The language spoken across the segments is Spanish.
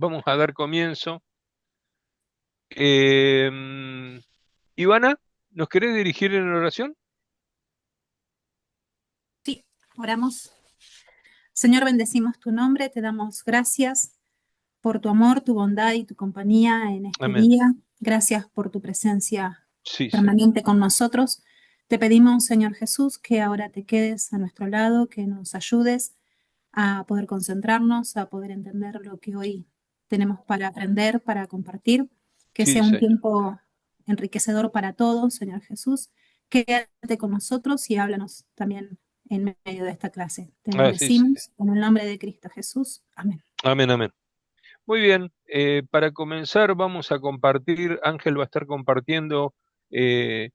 Vamos a dar comienzo. Eh, Ivana, ¿nos querés dirigir en oración? Sí, oramos. Señor, bendecimos tu nombre, te damos gracias por tu amor, tu bondad y tu compañía en este Amén. día. Gracias por tu presencia Sí, Señor. permanente con nosotros. Te pedimos, Señor Jesús, que ahora te quedes a nuestro lado, que nos ayudes a poder concentrarnos, a poder entender lo que hoy tenemos para aprender, para compartir, que Sí, sea un Señor. tiempo enriquecedor para todos, Señor Jesús. Quédate con nosotros y háblanos también en medio de esta clase. Te Así sea. bendecimos en el nombre de Cristo Jesús. Amén. Amén, amén. Muy bien. Para comenzar, vamos a compartir. Ángel va a estar compartiendo. eh,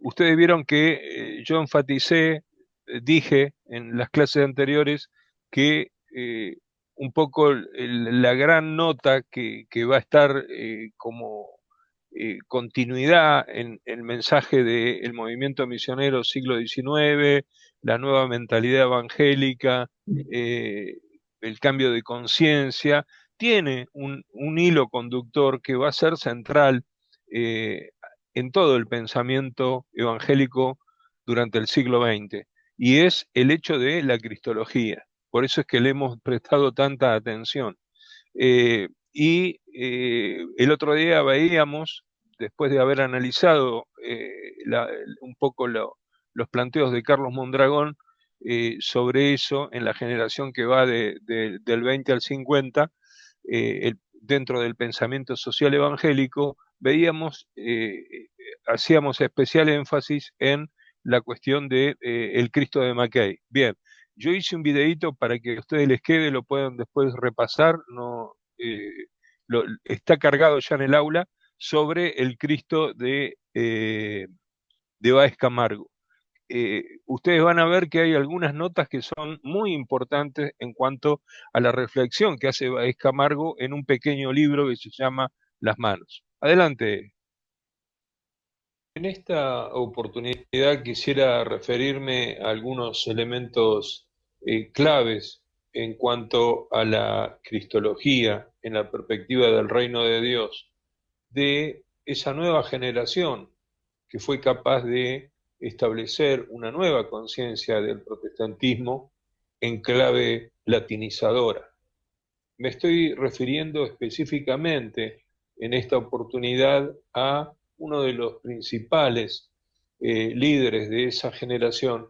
Ustedes vieron que yo enfaticé, dije en las clases anteriores que un poco la gran nota que va a estar como continuidad en el mensaje del movimiento misionero siglo XIX, la nueva mentalidad evangélica, eh, el cambio de conciencia, tiene un hilo conductor que va a ser central eh, en todo el pensamiento evangélico durante el siglo XX, y es el hecho de la cristología. Por eso es que le hemos prestado tanta atención. El otro día veíamos, después de haber analizado un poco los planteos de Carlos Mondragón sobre eso en la generación que va del 20 al 50, dentro del pensamiento social evangélico, veíamos, hacíamos especial énfasis en la cuestión de el Cristo de Mackay. Bien, yo hice un videíto para que a ustedes les quede, lo puedan después repasar, no, está cargado ya en el aula sobre el Cristo de Báez Camargo. Ustedes van a ver que hay algunas notas que son muy importantes en cuanto a la reflexión que hace Báez Camargo en un pequeño libro que se llama Las manos. Adelante. En esta oportunidad quisiera referirme a algunos elementos claves en cuanto a la cristología en la perspectiva del reino de Dios, de esa nueva generación que fue capaz de establecer una nueva conciencia del protestantismo en clave latinizadora. Me estoy refiriendo específicamente en esta oportunidad a uno de los principales líderes de esa generación,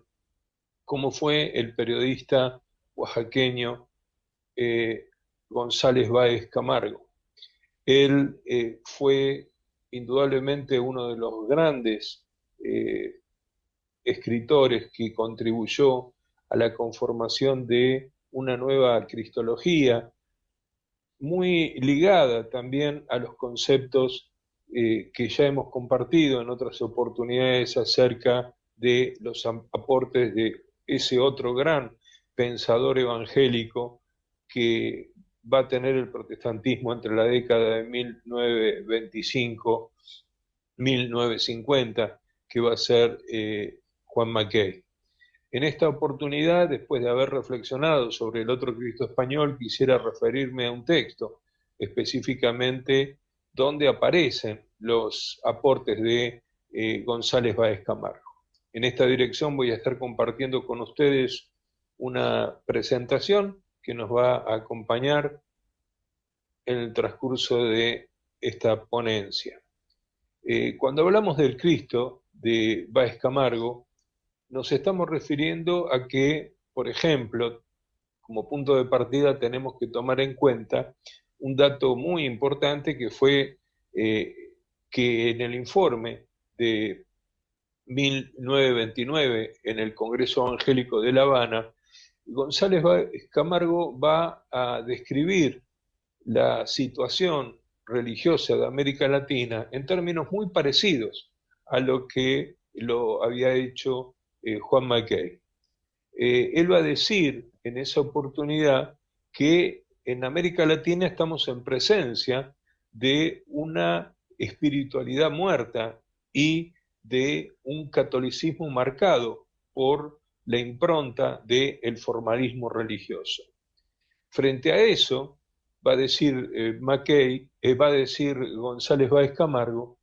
como fue el periodista oaxaqueño eh, González Báez Camargo. Él fue indudablemente uno de los grandes eh, escritores que contribuyó a la conformación de una nueva cristología muy ligada también a los conceptos que ya hemos compartido en otras oportunidades acerca de los aportes de ese otro gran pensador evangélico que va a tener el protestantismo entre la década de 1925-1950, que va a ser Juan Mackay. En esta oportunidad, después de haber reflexionado sobre el otro Cristo español, quisiera referirme a un texto, específicamente donde aparecen los aportes de González Báez Camargo. En esta dirección voy a estar compartiendo con ustedes una presentación que nos va a acompañar en el transcurso de esta ponencia. Cuando hablamos del Cristo de Báez Camargo, nos estamos refiriendo a que, por ejemplo, como punto de partida tenemos que tomar en cuenta un dato muy importante que fue eh, que en el informe de 1929 en el Congreso Evangélico de La Habana, González Camargo va a describir la situación religiosa de América Latina en términos muy parecidos a lo que lo había hecho Juan Mackay. Él va a decir en esa oportunidad que en América Latina estamos en presencia de una espiritualidad muerta y de un catolicismo marcado por la impronta del formalismo religioso. Frente a eso, va a decir Mackay, va a decir González Báez Camargo,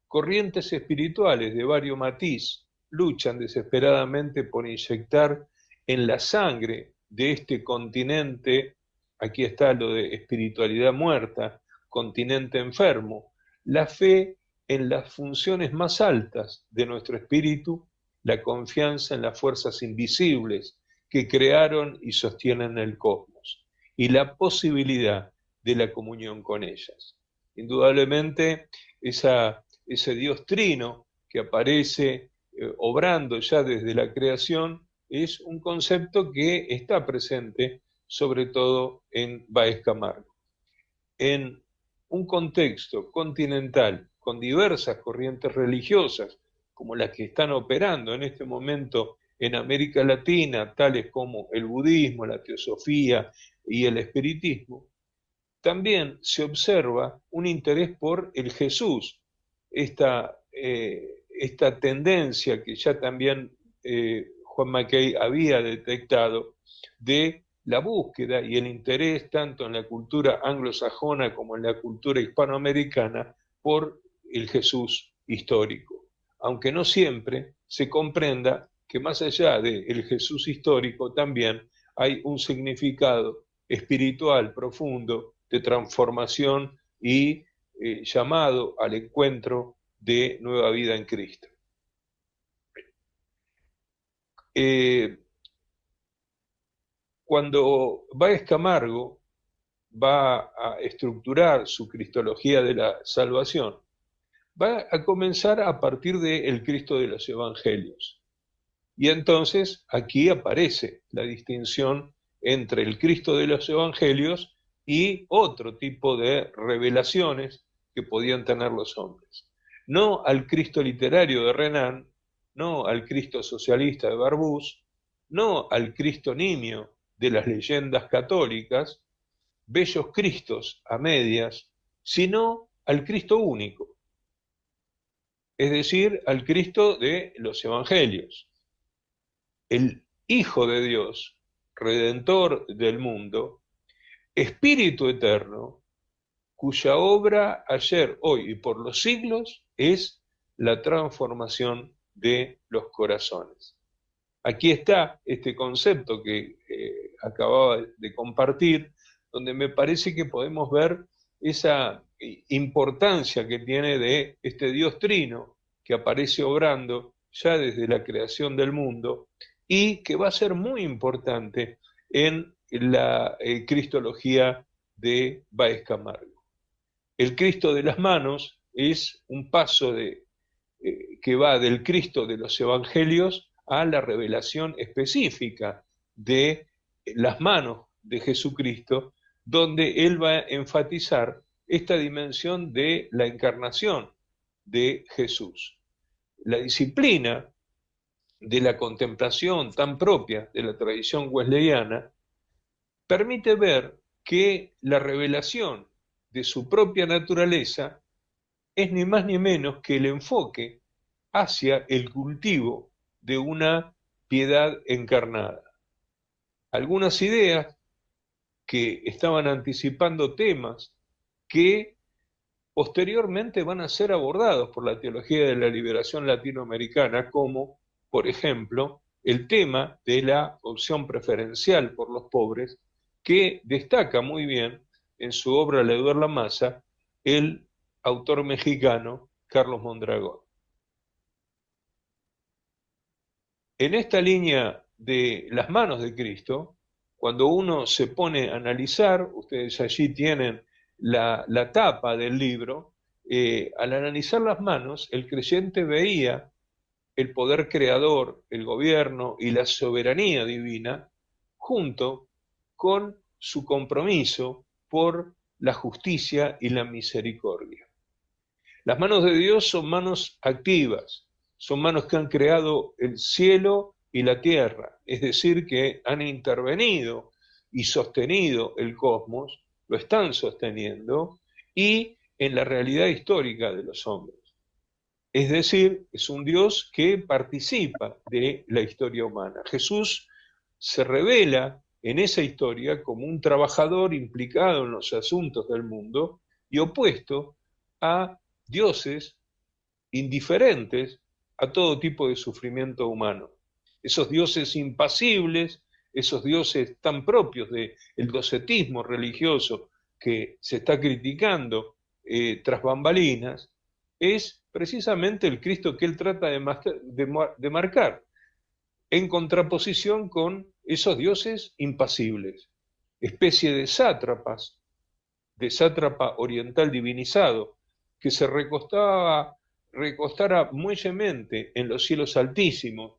corrientes espirituales de varios matiz luchan desesperadamente por inyectar en la sangre de este continente, aquí está lo de espiritualidad muerta, continente enfermo, la fe en las funciones más altas de nuestro espíritu, la confianza en las fuerzas invisibles que crearon y sostienen el cosmos, y la posibilidad de la comunión con ellas. Indudablemente, ese Dios trino que aparece obrando ya desde la creación es un concepto que está presente sobre todo en Báez Camargo. En un contexto continental con diversas corrientes religiosas, como las que están operando en este momento en América Latina, tales como el budismo, la teosofía y el espiritismo, también se observa un interés por el Jesús, esta tendencia que ya también Juan Mackay había detectado de la búsqueda y el interés tanto en la cultura anglosajona como en la cultura hispanoamericana por el Jesús histórico, aunque no siempre se comprenda que más allá del Jesús histórico también hay un significado espiritual profundo de transformación y llamado al encuentro de nueva vida en Cristo. Cuando Báez Camargo va a estructurar su cristología de la salvación, va a comenzar a partir del Cristo de los Evangelios. Y entonces aquí aparece la distinción entre el Cristo de los Evangelios y otro tipo de revelaciones que podían tener los hombres. No al Cristo literario de Renan, no al Cristo socialista de Barbús, no al Cristo nimio de las leyendas católicas, bellos Cristos a medias, sino al Cristo único, es decir, al Cristo de los Evangelios, el Hijo de Dios, Redentor del mundo, Espíritu eterno, cuya obra ayer, hoy y por los siglos es la transformación de los corazones. Aquí está este concepto que acababa de compartir, donde me parece que podemos ver esa importancia que tiene de este Dios trino que aparece obrando ya desde la creación del mundo y que va a ser muy importante en la cristología de Báez Camargo. El Cristo de las manos es un paso que va del Cristo de los Evangelios a la revelación específica de las manos de Jesucristo, donde él va a enfatizar esta dimensión de la encarnación de Jesús. La disciplina de la contemplación tan propia de la tradición wesleyana permite ver que la revelación de su propia naturaleza es ni más ni menos que el enfoque hacia el cultivo de una piedad encarnada. Algunas ideas que estaban anticipando temas que posteriormente van a ser abordados por la teología de la liberación latinoamericana, como, por ejemplo, el tema de la opción preferencial por los pobres, que destaca muy bien en su obra Leduer la Masa el autor mexicano Carlos Mondragón. En esta línea de las manos de Cristo, cuando uno se pone a analizar, ustedes allí tienen la tapa del libro, al analizar las manos, el creyente veía el poder creador, el gobierno y la soberanía divina, junto con su compromiso por la justicia y la misericordia. Las manos de Dios son manos activas, son manos que han creado el cielo y la tierra, es decir, que han intervenido y sostenido el cosmos, lo están sosteniendo, y en la realidad histórica de los hombres. Es decir, es un Dios que participa de la historia humana. Jesús se revela en esa historia como un trabajador implicado en los asuntos del mundo y opuesto a dioses indiferentes a todo tipo de sufrimiento humano. Esos dioses impasibles, esos dioses tan propios del docetismo religioso que se está criticando tras bambalinas, es precisamente el Cristo que él trata de marcar, en contraposición con esos dioses impasibles, especie de sátrapas, de sátrapa oriental divinizado, que se recostara muellemente en los cielos altísimos,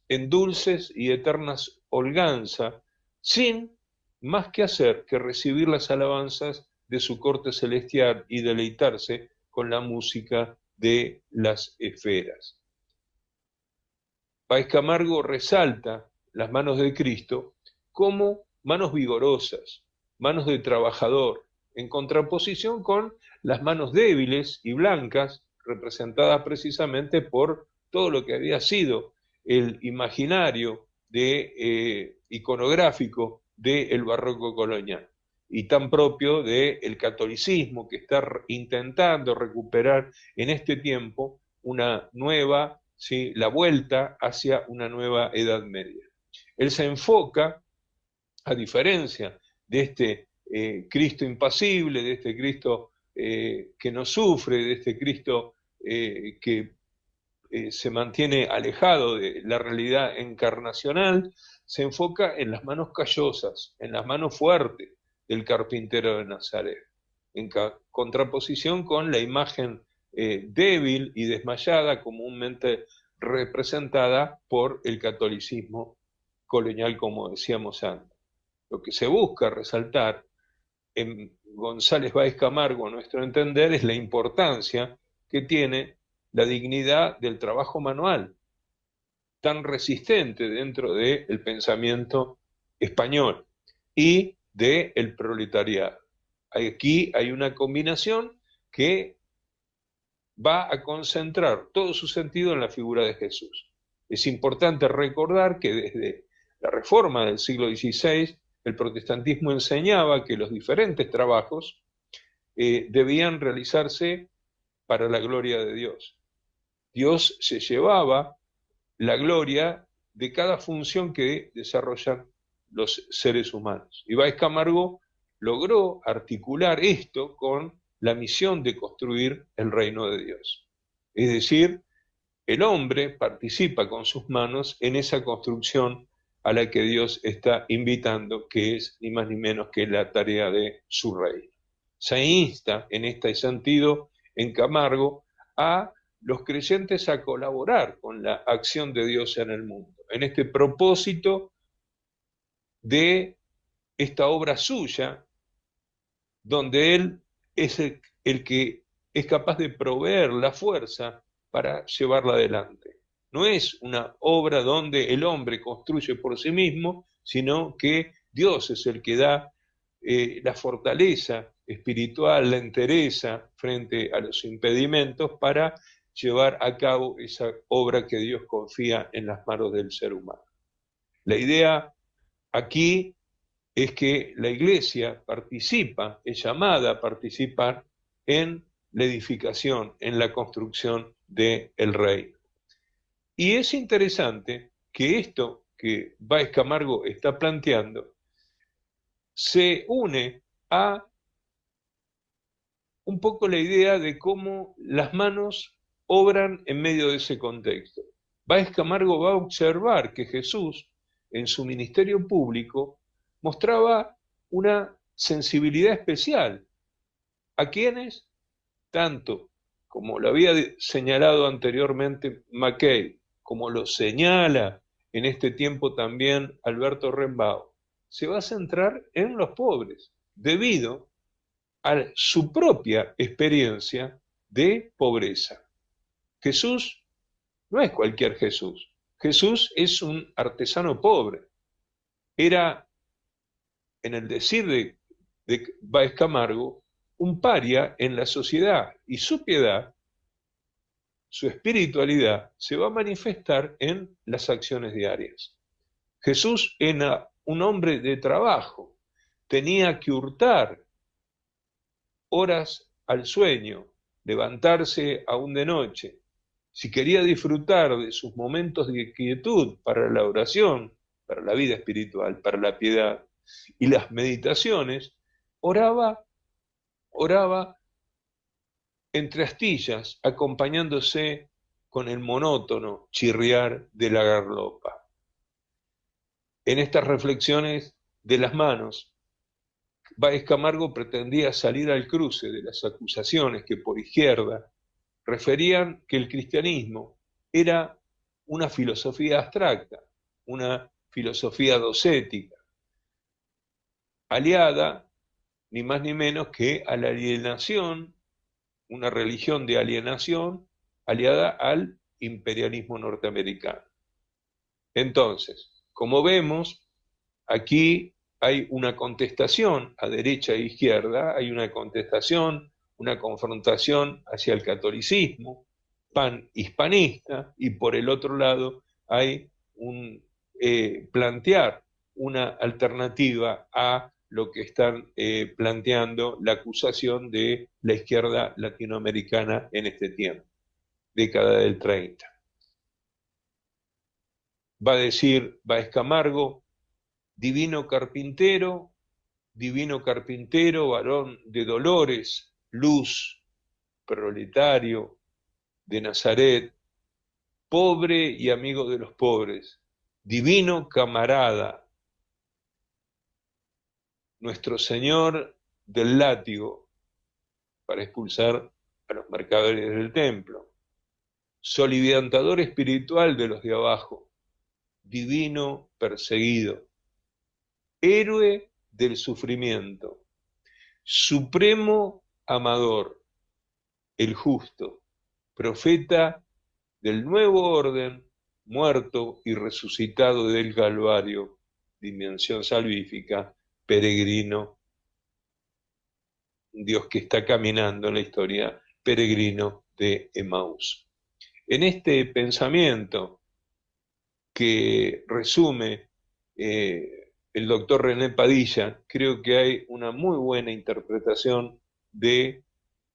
en dulces y eternas holganza, sin más que hacer que recibir las alabanzas de su corte celestial y deleitarse con la música de las esferas. Páez Camargo resalta las manos de Cristo como manos vigorosas, manos de trabajador, en contraposición con las manos débiles y blancas, representadas precisamente por todo lo que había sido el imaginario iconográfico del barroco colonial, y tan propio del catolicismo, que está intentando recuperar en este tiempo una nueva, ¿sí?, la vuelta hacia una nueva Edad Media. Él se enfoca, a diferencia de este Cristo impasible, de este Cristo que no sufre, de este Cristo que se mantiene alejado de la realidad encarnacional, se enfoca en las manos callosas, en las manos fuertes del carpintero de Nazaret, en contraposición con la imagen débil y desmayada comúnmente representada por el catolicismo colonial, como decíamos antes. Lo que se busca resaltar en González Báez Camargo, a nuestro entender, es la importancia que tiene la dignidad del trabajo manual, tan resistente dentro del pensamiento español y del proletariado. Aquí hay una combinación que va a concentrar todo su sentido en la figura de Jesús. Es importante recordar que desde la Reforma del siglo XVI, el protestantismo enseñaba que los diferentes trabajos debían realizarse para la gloria de Dios. Dios se llevaba la gloria de cada función que desarrollan los seres humanos. Y Báez Camargo logró articular esto con la misión de construir el reino de Dios. Es decir, el hombre participa con sus manos en esa construcción a la que Dios está invitando, que es ni más ni menos que la tarea de su reino. Se insta en este sentido en Camargo a los creyentes a colaborar con la acción de Dios en el mundo, en este propósito de esta obra suya, donde Él es el que es capaz de proveer la fuerza para llevarla adelante. No es una obra donde el hombre construye por sí mismo, sino que Dios es el que da la fortaleza espiritual, la entereza frente a los impedimentos para llevar a cabo esa obra que Dios confía en las manos del ser humano. La idea aquí es que la Iglesia participa, es llamada a participar en la edificación, en la construcción del reino. Y es interesante que esto que Báez Camargo está planteando se une a un poco la idea de cómo las manos obran en medio de ese contexto. Báez Camargo va a observar que Jesús, en su ministerio público, mostraba una sensibilidad especial. ¿A quiénes? Tanto como lo había señalado anteriormente Mackay, como lo señala en este tiempo también Alberto Rembao, se va a centrar en los pobres, debido a su propia experiencia de pobreza. Jesús no es cualquier Jesús. Jesús es un artesano pobre. Era, en el decir de Báez Camargo, un paria en la sociedad, y su piedad, su espiritualidad, se va a manifestar en las acciones diarias. Jesús un hombre de trabajo, tenía que hurtar horas al sueño, levantarse aún de noche. Si quería disfrutar de sus momentos de quietud para la oración, para la vida espiritual, para la piedad y las meditaciones, oraba, oraba entre astillas, acompañándose con el monótono chirriar de la garlopa. En estas reflexiones de las manos, Báez Camargo pretendía salir al cruce de las acusaciones que por izquierda referían que el cristianismo era una filosofía abstracta, una filosofía docética, aliada ni más ni menos que a la alienación, una religión de alienación aliada al imperialismo norteamericano. Entonces, como vemos, aquí hay una contestación a derecha e izquierda, hay una contestación, una confrontación hacia el catolicismo pan-hispanista, y por el otro lado hay un plantear una alternativa a lo que están planteando la acusación de la izquierda latinoamericana en este tiempo, década del 30. Va a decir Báez Camargo, divino carpintero, varón de dolores, luz, proletario, de Nazaret, pobre y amigo de los pobres, divino camarada, nuestro Señor del látigo para expulsar a los mercaderes del templo, soliviantador espiritual de los de abajo, divino perseguido, héroe del sufrimiento, supremo amador, el justo, profeta del nuevo orden, muerto y resucitado del Calvario, dimensión salvífica, peregrino, Dios que está caminando en la historia, peregrino de Emaús. En este pensamiento que resume el doctor René Padilla, creo que hay una muy buena interpretación de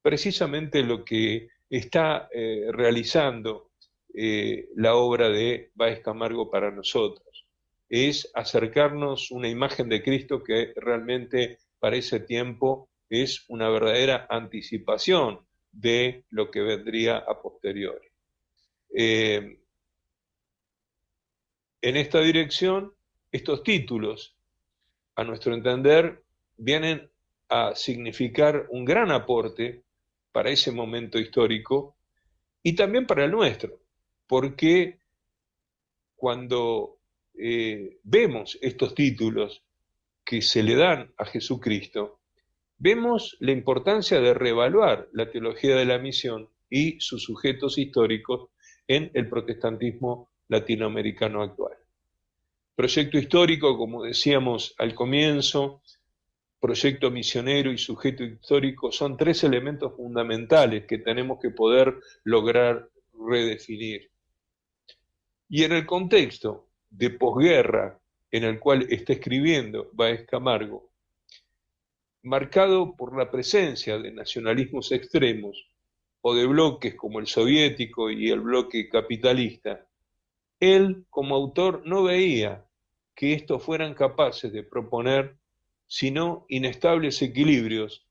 precisamente lo que está realizando la obra de Báez Camargo para nosotros. Es acercarnos una imagen de Cristo que realmente para ese tiempo es una verdadera anticipación de lo que vendría a posteriori. En esta dirección, estos títulos, a nuestro entender, vienen a significar un gran aporte para ese momento histórico y también para el nuestro, porque cuando vemos estos títulos que se le dan a Jesucristo, vemos la importancia de reevaluar la teología de la misión y sus sujetos históricos en el protestantismo latinoamericano actual. Proyecto histórico, como decíamos al comienzo, proyecto misionero y sujeto histórico son tres elementos fundamentales que tenemos que poder lograr redefinir. Y en el contexto de posguerra en el cual está escribiendo Báez Camargo, marcado por la presencia de nacionalismos extremos o de bloques como el soviético y el bloque capitalista, él como autor no veía que estos fueran capaces de proponer sino inestables equilibrios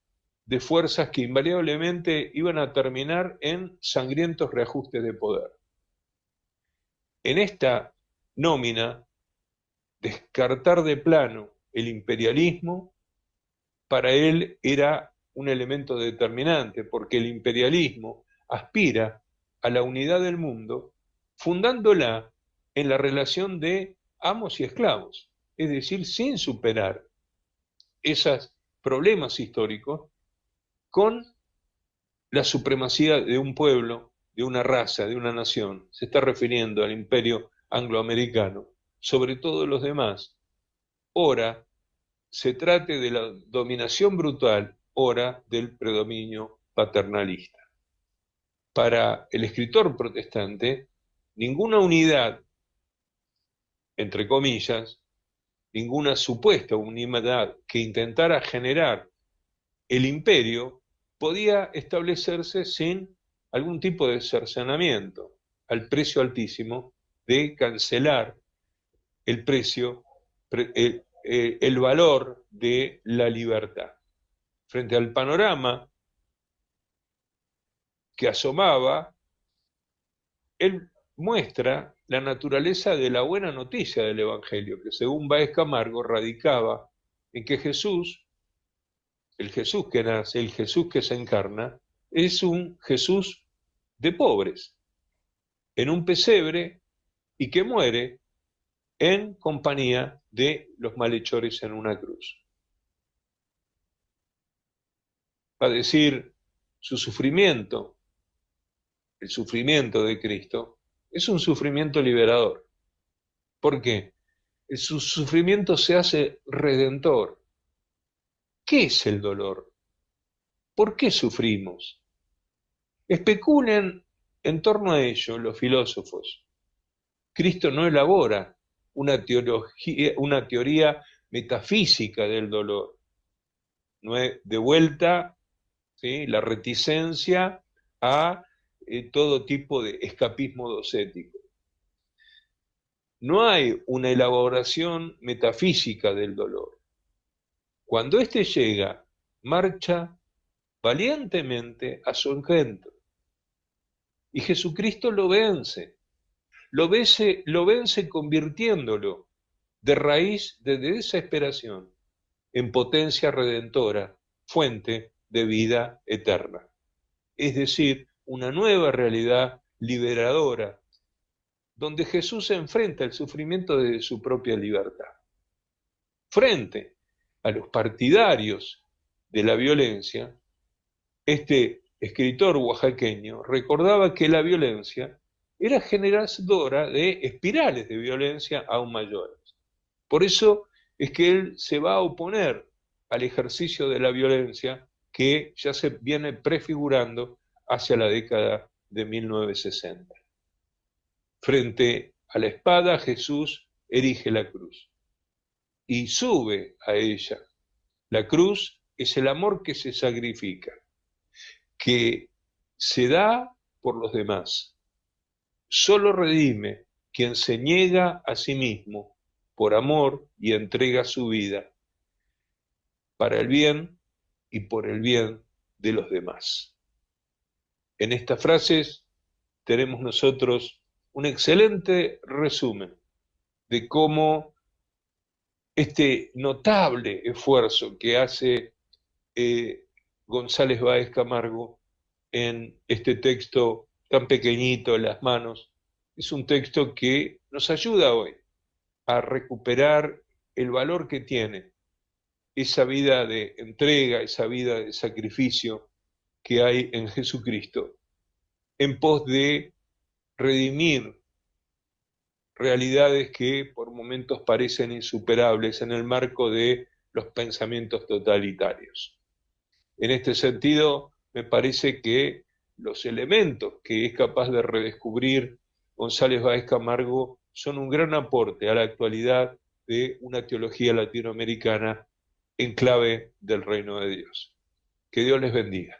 de fuerzas que invariablemente iban a terminar en sangrientos reajustes de poder. En esta nómina, descartar de plano el imperialismo para él era un elemento determinante, porque el imperialismo aspira a la unidad del mundo fundándola en la relación de amos y esclavos, es decir, sin superar esos problemas históricos con la supremacía de un pueblo, de una raza, de una nación. Se está refiriendo al imperio angloamericano, sobre todos los demás. Ora se trate de la dominación brutal, ora del predominio paternalista. Para el escritor protestante, ninguna unidad, entre comillas, ninguna supuesta unidad que intentara generar el imperio, podía establecerse sin algún tipo de cercenamiento, al precio altísimo de cancelar el precio, el valor de la libertad. Frente al panorama que asomaba, él muestra la naturaleza de la buena noticia del Evangelio, que según Báez Camargo radicaba en que Jesús, el Jesús que nace, el Jesús que se encarna, es un Jesús de pobres, en un pesebre, y que muere en compañía de los malhechores en una cruz. Va a decir, su sufrimiento, el sufrimiento de Cristo, es un sufrimiento liberador. ¿Por qué? Su sufrimiento se hace redentor. ¿Qué es el dolor? ¿Por qué sufrimos? Especulen en torno a ello los filósofos. Cristo no elabora una teoría metafísica del dolor. No es de vuelta, ¿sí?, la reticencia a todo tipo de escapismo docético. No hay una elaboración metafísica del dolor. Cuando éste llega, marcha valientemente a su encuentro. Y Jesucristo lo vence convirtiéndolo de raíz de desesperación en potencia redentora, fuente de vida eterna. Es decir, una nueva realidad liberadora, donde Jesús se enfrenta al sufrimiento de su propia libertad. Frente a los partidarios de la violencia, este escritor oaxaqueño recordaba que la violencia era generadora de espirales de violencia aún mayores. Por eso es que él se va a oponer al ejercicio de la violencia que ya se viene prefigurando hacia la década de 1960. Frente a la espada, Jesús erige la cruz y sube a ella. La cruz es el amor que se sacrifica, que se da por los demás. Solo redime quien se niega a sí mismo por amor y entrega su vida para el bien y por el bien de los demás. En estas frases tenemos nosotros un excelente resumen de cómo este notable esfuerzo que hace González Báez Camargo en este texto tan pequeñito en las manos, es un texto que nos ayuda hoy a recuperar el valor que tiene esa vida de entrega, esa vida de sacrificio que hay en Jesucristo, en pos de redimir realidades que por momentos parecen insuperables en el marco de los pensamientos totalitarios. En este sentido, me parece que los elementos que es capaz de redescubrir González Báez Camargo son un gran aporte a la actualidad de una teología latinoamericana en clave del reino de Dios. Que Dios les bendiga.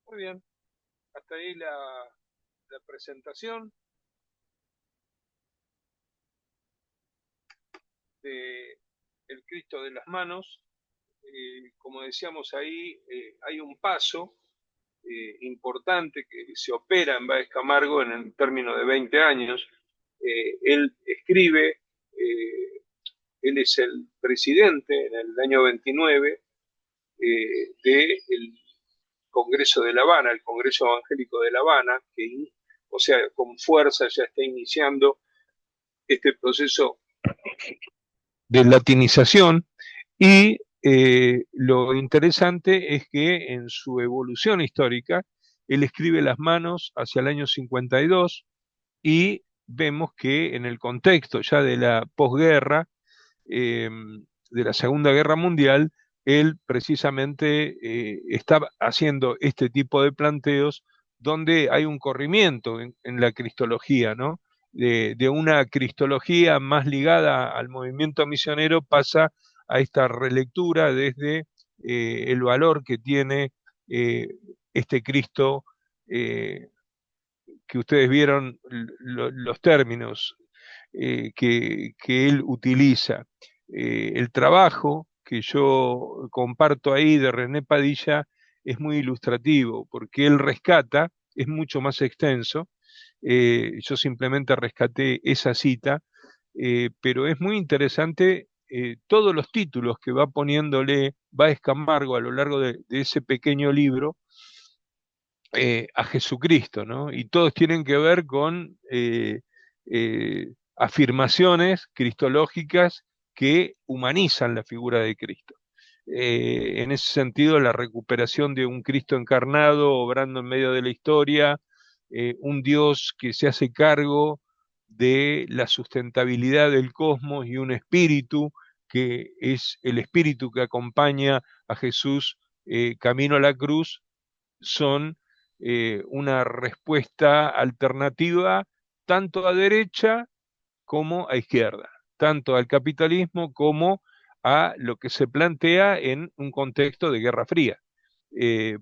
Muy bien, hasta ahí la presentación de El Cristo de las Manos. Como decíamos ahí, hay un paso importante que se opera en Báez Camargo en el término de 20 años. Él escribe, él es el presidente en el año 29 del Congreso de La Habana, el Congreso Evangélico de La Habana, que, o sea, con fuerza ya está iniciando este proceso de latinización. Y lo interesante es que en su evolución histórica, él escribe Las Manos hacia el año 52 y vemos que en el contexto ya de la posguerra, de la Segunda Guerra Mundial, él precisamente está haciendo este tipo de planteos donde hay un corrimiento en la cristología, ¿no? De una cristología más ligada al movimiento misionero pasa a esta relectura desde el valor que tiene eh, este Cristo eh, que ustedes vieron los términos que él utiliza. El trabajo que yo comparto ahí de René Padilla es muy ilustrativo, porque él rescata, es mucho más extenso, yo simplemente rescaté esa cita, pero es muy interesante todos los títulos que va poniéndole Báez Camargo a lo largo de ese pequeño libro, a Jesucristo, ¿no? Y todos tienen que ver con afirmaciones cristológicas que humanizan la figura de Cristo. En ese sentido, la recuperación de un Cristo encarnado, obrando en medio de la historia, un Dios que se hace cargo de la sustentabilidad del cosmos y un espíritu que es el espíritu que acompaña a Jesús camino a la cruz, son una respuesta alternativa tanto a derecha como a izquierda, tanto al capitalismo como a lo que se plantea en un contexto de Guerra Fría.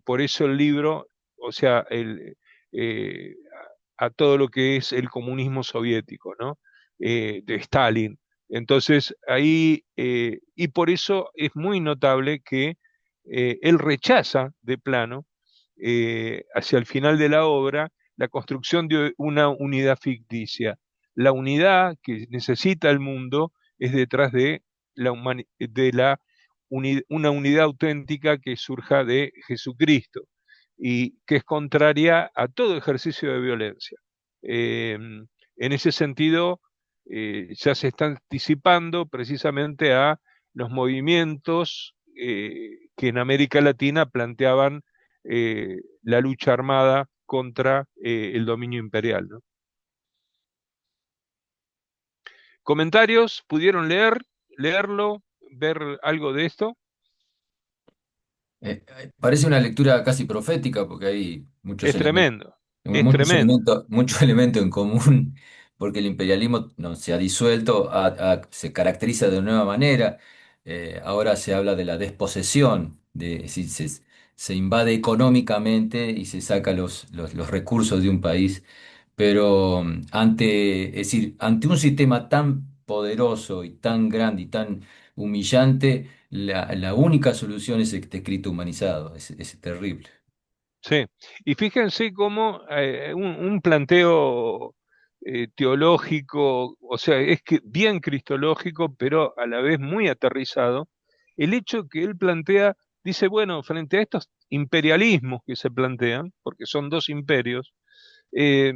Por eso el libro, o sea, eh, a todo lo que es el comunismo soviético, ¿no? De Stalin. Entonces, ahí, y por eso es muy notable que él rechaza de plano, hacia el final de la obra, la construcción de una unidad ficticia. La unidad que necesita el mundo es detrás de una unidad auténtica que surja de Jesucristo y que es contraria a todo ejercicio de violencia. En ese sentido, ya se está anticipando precisamente a los movimientos que en América Latina planteaban la lucha armada contra el dominio imperial, ¿no? ¿Comentarios? ¿Pudieron leerlo, ver algo de esto? Parece una lectura casi profética porque hay Es tremendo, es tremendo. muchos elementos en común, porque el imperialismo no, se ha disuelto, se caracteriza de nueva manera. Ahora se habla de la desposesión, de si se invade económicamente y se saca los recursos de un país. Pero es decir, ante un sistema tan poderoso y tan grande y tan humillante, la única solución es este escrito humanizado, es terrible. Sí, y fíjense cómo un planteo teológico, o sea, es que bien cristológico, pero a la vez muy aterrizado, el hecho que él plantea, dice, bueno, frente a estos imperialismos que se plantean, porque son dos imperios, eh,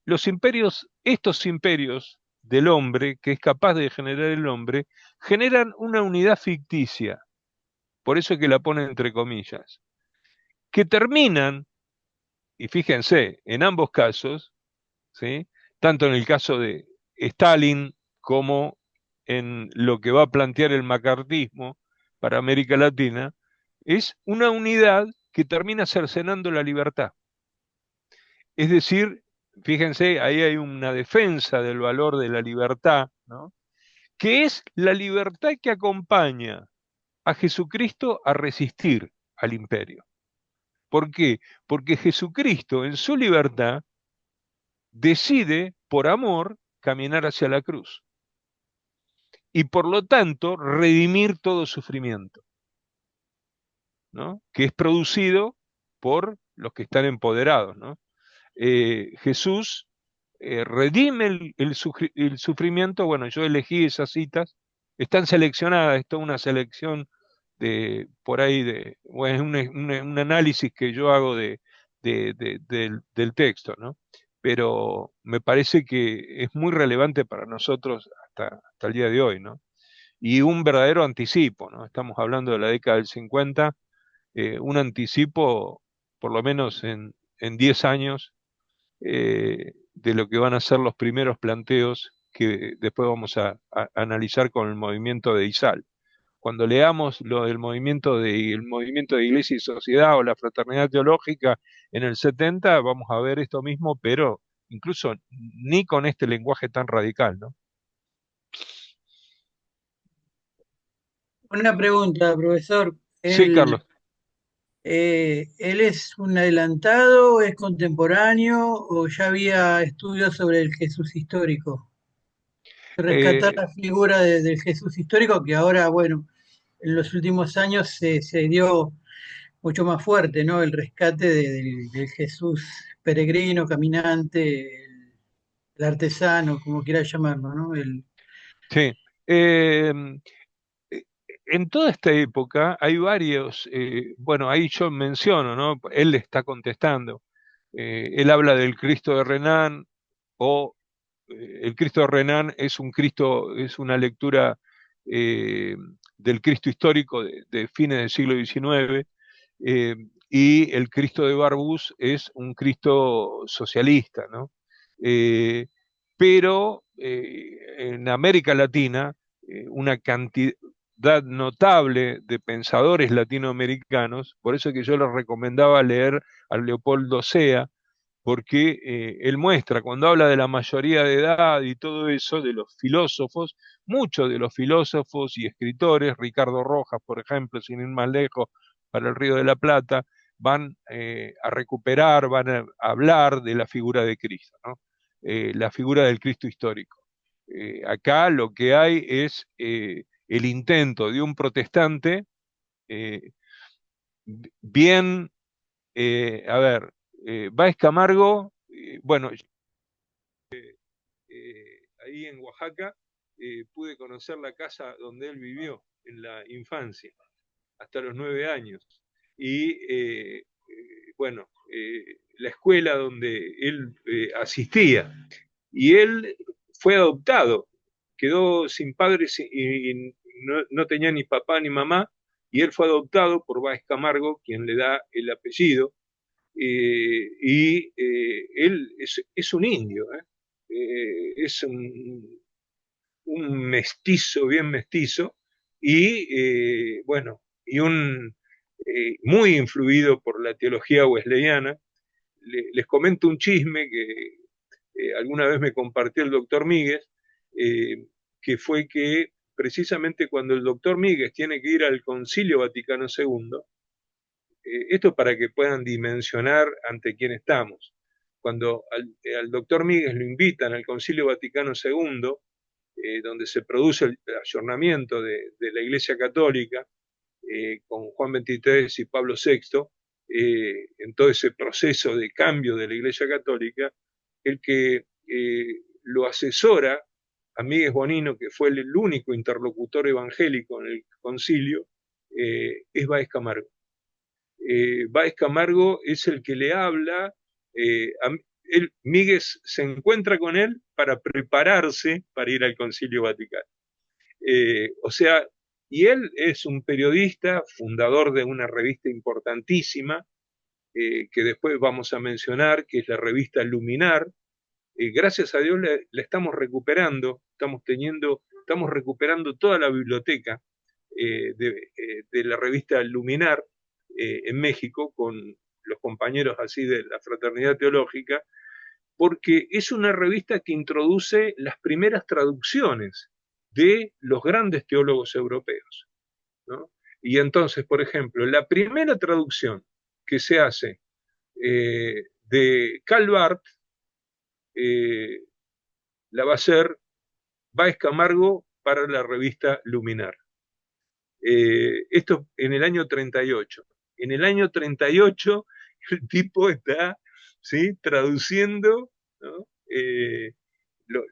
los imperios, estos imperios del hombre, que es capaz de generar el hombre, generan una unidad ficticia, por eso es que la pone entre comillas, que terminan, y fíjense, en ambos casos, ¿sí? Tanto en el caso de Stalin como en lo que va a plantear el macartismo para América Latina, es una unidad que termina cercenando la libertad. Es decir, fíjense, ahí hay una defensa del valor de la libertad, ¿no? Que es la libertad que acompaña a Jesucristo a resistir al imperio. ¿Por qué? Porque Jesucristo en su libertad decide, por amor, caminar hacia la cruz y por lo tanto redimir todo sufrimiento, ¿no? Que es producido por los que están empoderados, ¿no? Jesús redime el sufrimiento. Bueno, yo elegí esas citas, están seleccionadas, es toda una selección de por ahí bueno, es un análisis que yo hago del texto, ¿no? Pero me parece que es muy relevante para nosotros hasta el día de hoy, ¿no? Y un verdadero anticipo, ¿no? Estamos hablando de la década del 50, un anticipo, por lo menos en 10 años, de lo que van a ser los primeros planteos que después vamos a analizar con el movimiento de ISAL, cuando leamos lo del el movimiento de Iglesia y Sociedad o la Fraternidad Teológica en el 70, vamos a ver esto mismo, pero incluso ni con este lenguaje tan radical, ¿no? Una pregunta, profesor. Sí, ¿Él, Carlos. él es un adelantado, es contemporáneo o ya había estudios sobre el Jesús histórico? Rescatar Eh, la figura del Jesús histórico que ahora, bueno, en los últimos años se dio mucho más fuerte, ¿no? El rescate del Jesús peregrino, caminante, el artesano, como quiera llamarlo, ¿no? sí. Eh, eh, en toda esta época hay varios, bueno, ahí yo menciono, ¿no? Él le está contestando. Él habla del Cristo de Renan o el Cristo de Renan es un Cristo, es una lectura eh, del Cristo histórico de fines del siglo XIX, y el Cristo de Barbus es un Cristo socialista, ¿no? Eh, pero en América Latina, una cantidad notable de pensadores latinoamericanos, por eso que yo les recomendaba leer a Leopoldo Sea, porque él muestra, cuando habla de la mayoría de edad y todo eso, de los filósofos, muchos de los filósofos y escritores, Ricardo Rojas, por ejemplo, sin ir más lejos, para el Río de la Plata, van a recuperar, van a hablar de la figura de Cristo, ¿no? La figura del Cristo histórico. Acá lo que hay es el intento de un protestante eh, bien, a ver, Báez Camargo, bueno, ahí en Oaxaca pude conocer la casa donde él vivió en la infancia, hasta los 9 años. Y bueno, la escuela donde él asistía. Y él fue adoptado, quedó sin padres y no tenía ni papá ni mamá, y él fue adoptado por Báez Camargo, quien le da el apellido, y él es un indio, ¿eh? Es un mestizo, bien mestizo, y bueno, y muy influido por la teología wesleyana. Les comento un chisme que alguna vez me compartió el doctor Míguez, que fue que precisamente cuando el doctor Míguez tiene que ir al Concilio Vaticano II, esto para que puedan dimensionar ante quién estamos. Cuando al doctor Míguez lo invitan al Concilio Vaticano II, donde se produce el ayornamiento de la Iglesia Católica, con Juan XXIII y Pablo VI, en todo ese proceso de cambio de la Iglesia Católica, el que lo asesora a Míguez Bonino, que fue el único interlocutor evangélico en el concilio, es Báez Camargo. Báez Camargo es el que le habla, Míguez se encuentra con él para prepararse para ir al Concilio Vaticano. O sea, y él es un periodista, fundador de una revista importantísima, que después vamos a mencionar, que es la revista Luminar. Gracias a Dios la estamos recuperando, estamos recuperando toda la biblioteca de la revista Luminar en México, con los compañeros así de la Fraternidad Teológica, porque es una revista que introduce las primeras traducciones de los grandes teólogos europeos, ¿no? Y entonces, por ejemplo, la primera traducción que se hace de Karl Barth eh, la va a hacer Báez Camargo para la revista Luminar. Esto en el año 38. En el año 38 el tipo está, ¿sí?, traduciendo, ¿no?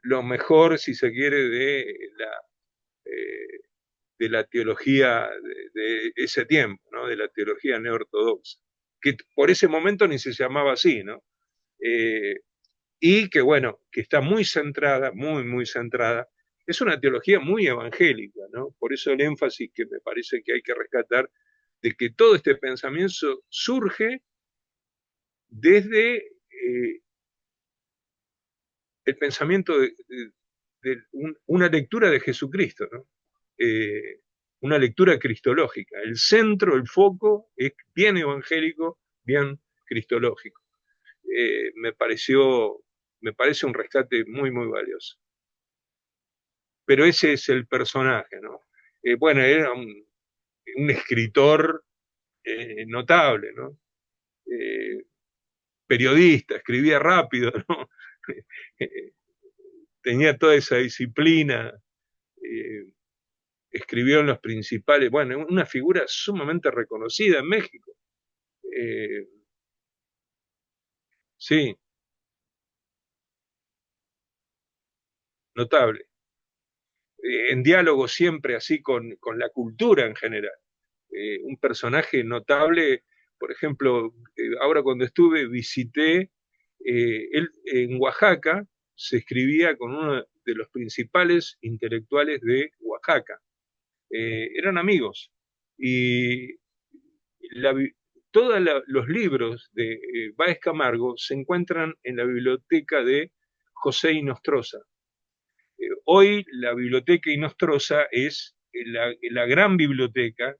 Lo mejor, si se quiere, eh, de la teología de ese tiempo, ¿no? De la teología neortodoxa, que por ese momento ni se llamaba así, ¿no? Eh, y que bueno, que está muy centrada, muy centrada, es una teología muy evangélica, ¿no? Por eso el énfasis que me parece que hay que rescatar de que todo este pensamiento surge desde el pensamiento de una lectura de Jesucristo, ¿no? una lectura cristológica. El centro, el foco es bien evangélico, bien cristológico. Me parece un rescate muy, muy valioso. Pero ese es el personaje, ¿no? Bueno, era un escritor notable, ¿no? Periodista, escribía rápido, ¿no? Tenía toda esa disciplina, eh, escribió en los principales, bueno, una figura sumamente reconocida en México. Eh, sí, notable. En diálogo siempre así con la cultura en general. Un personaje notable, por ejemplo, ahora cuando estuve visité, él en Oaxaca se escribía con uno de los principales intelectuales de Oaxaca. Eran amigos y la, todos los libros de Báez Camargo se encuentran en la biblioteca de José Inostroza. Hoy la biblioteca Inostroza es la gran biblioteca.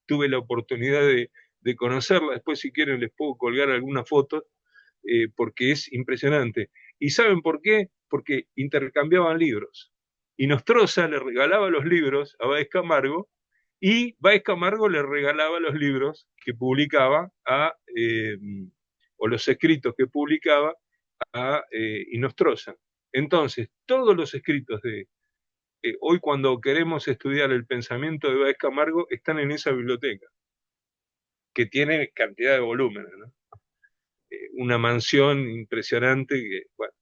Tuve la oportunidad de conocerla, después si quieren les puedo colgar algunas fotos, porque es impresionante. ¿Y saben por qué? Porque intercambiaban libros. Y Nostroza le regalaba los libros a Báez Camargo y Báez Camargo le regalaba los libros que publicaba o los escritos que publicaba a Inostroza. Entonces, todos los escritos de hoy cuando queremos estudiar el pensamiento de Báez Camargo están en esa biblioteca, que tiene cantidad de volúmenes, ¿no? Una mansión impresionante, que, bueno,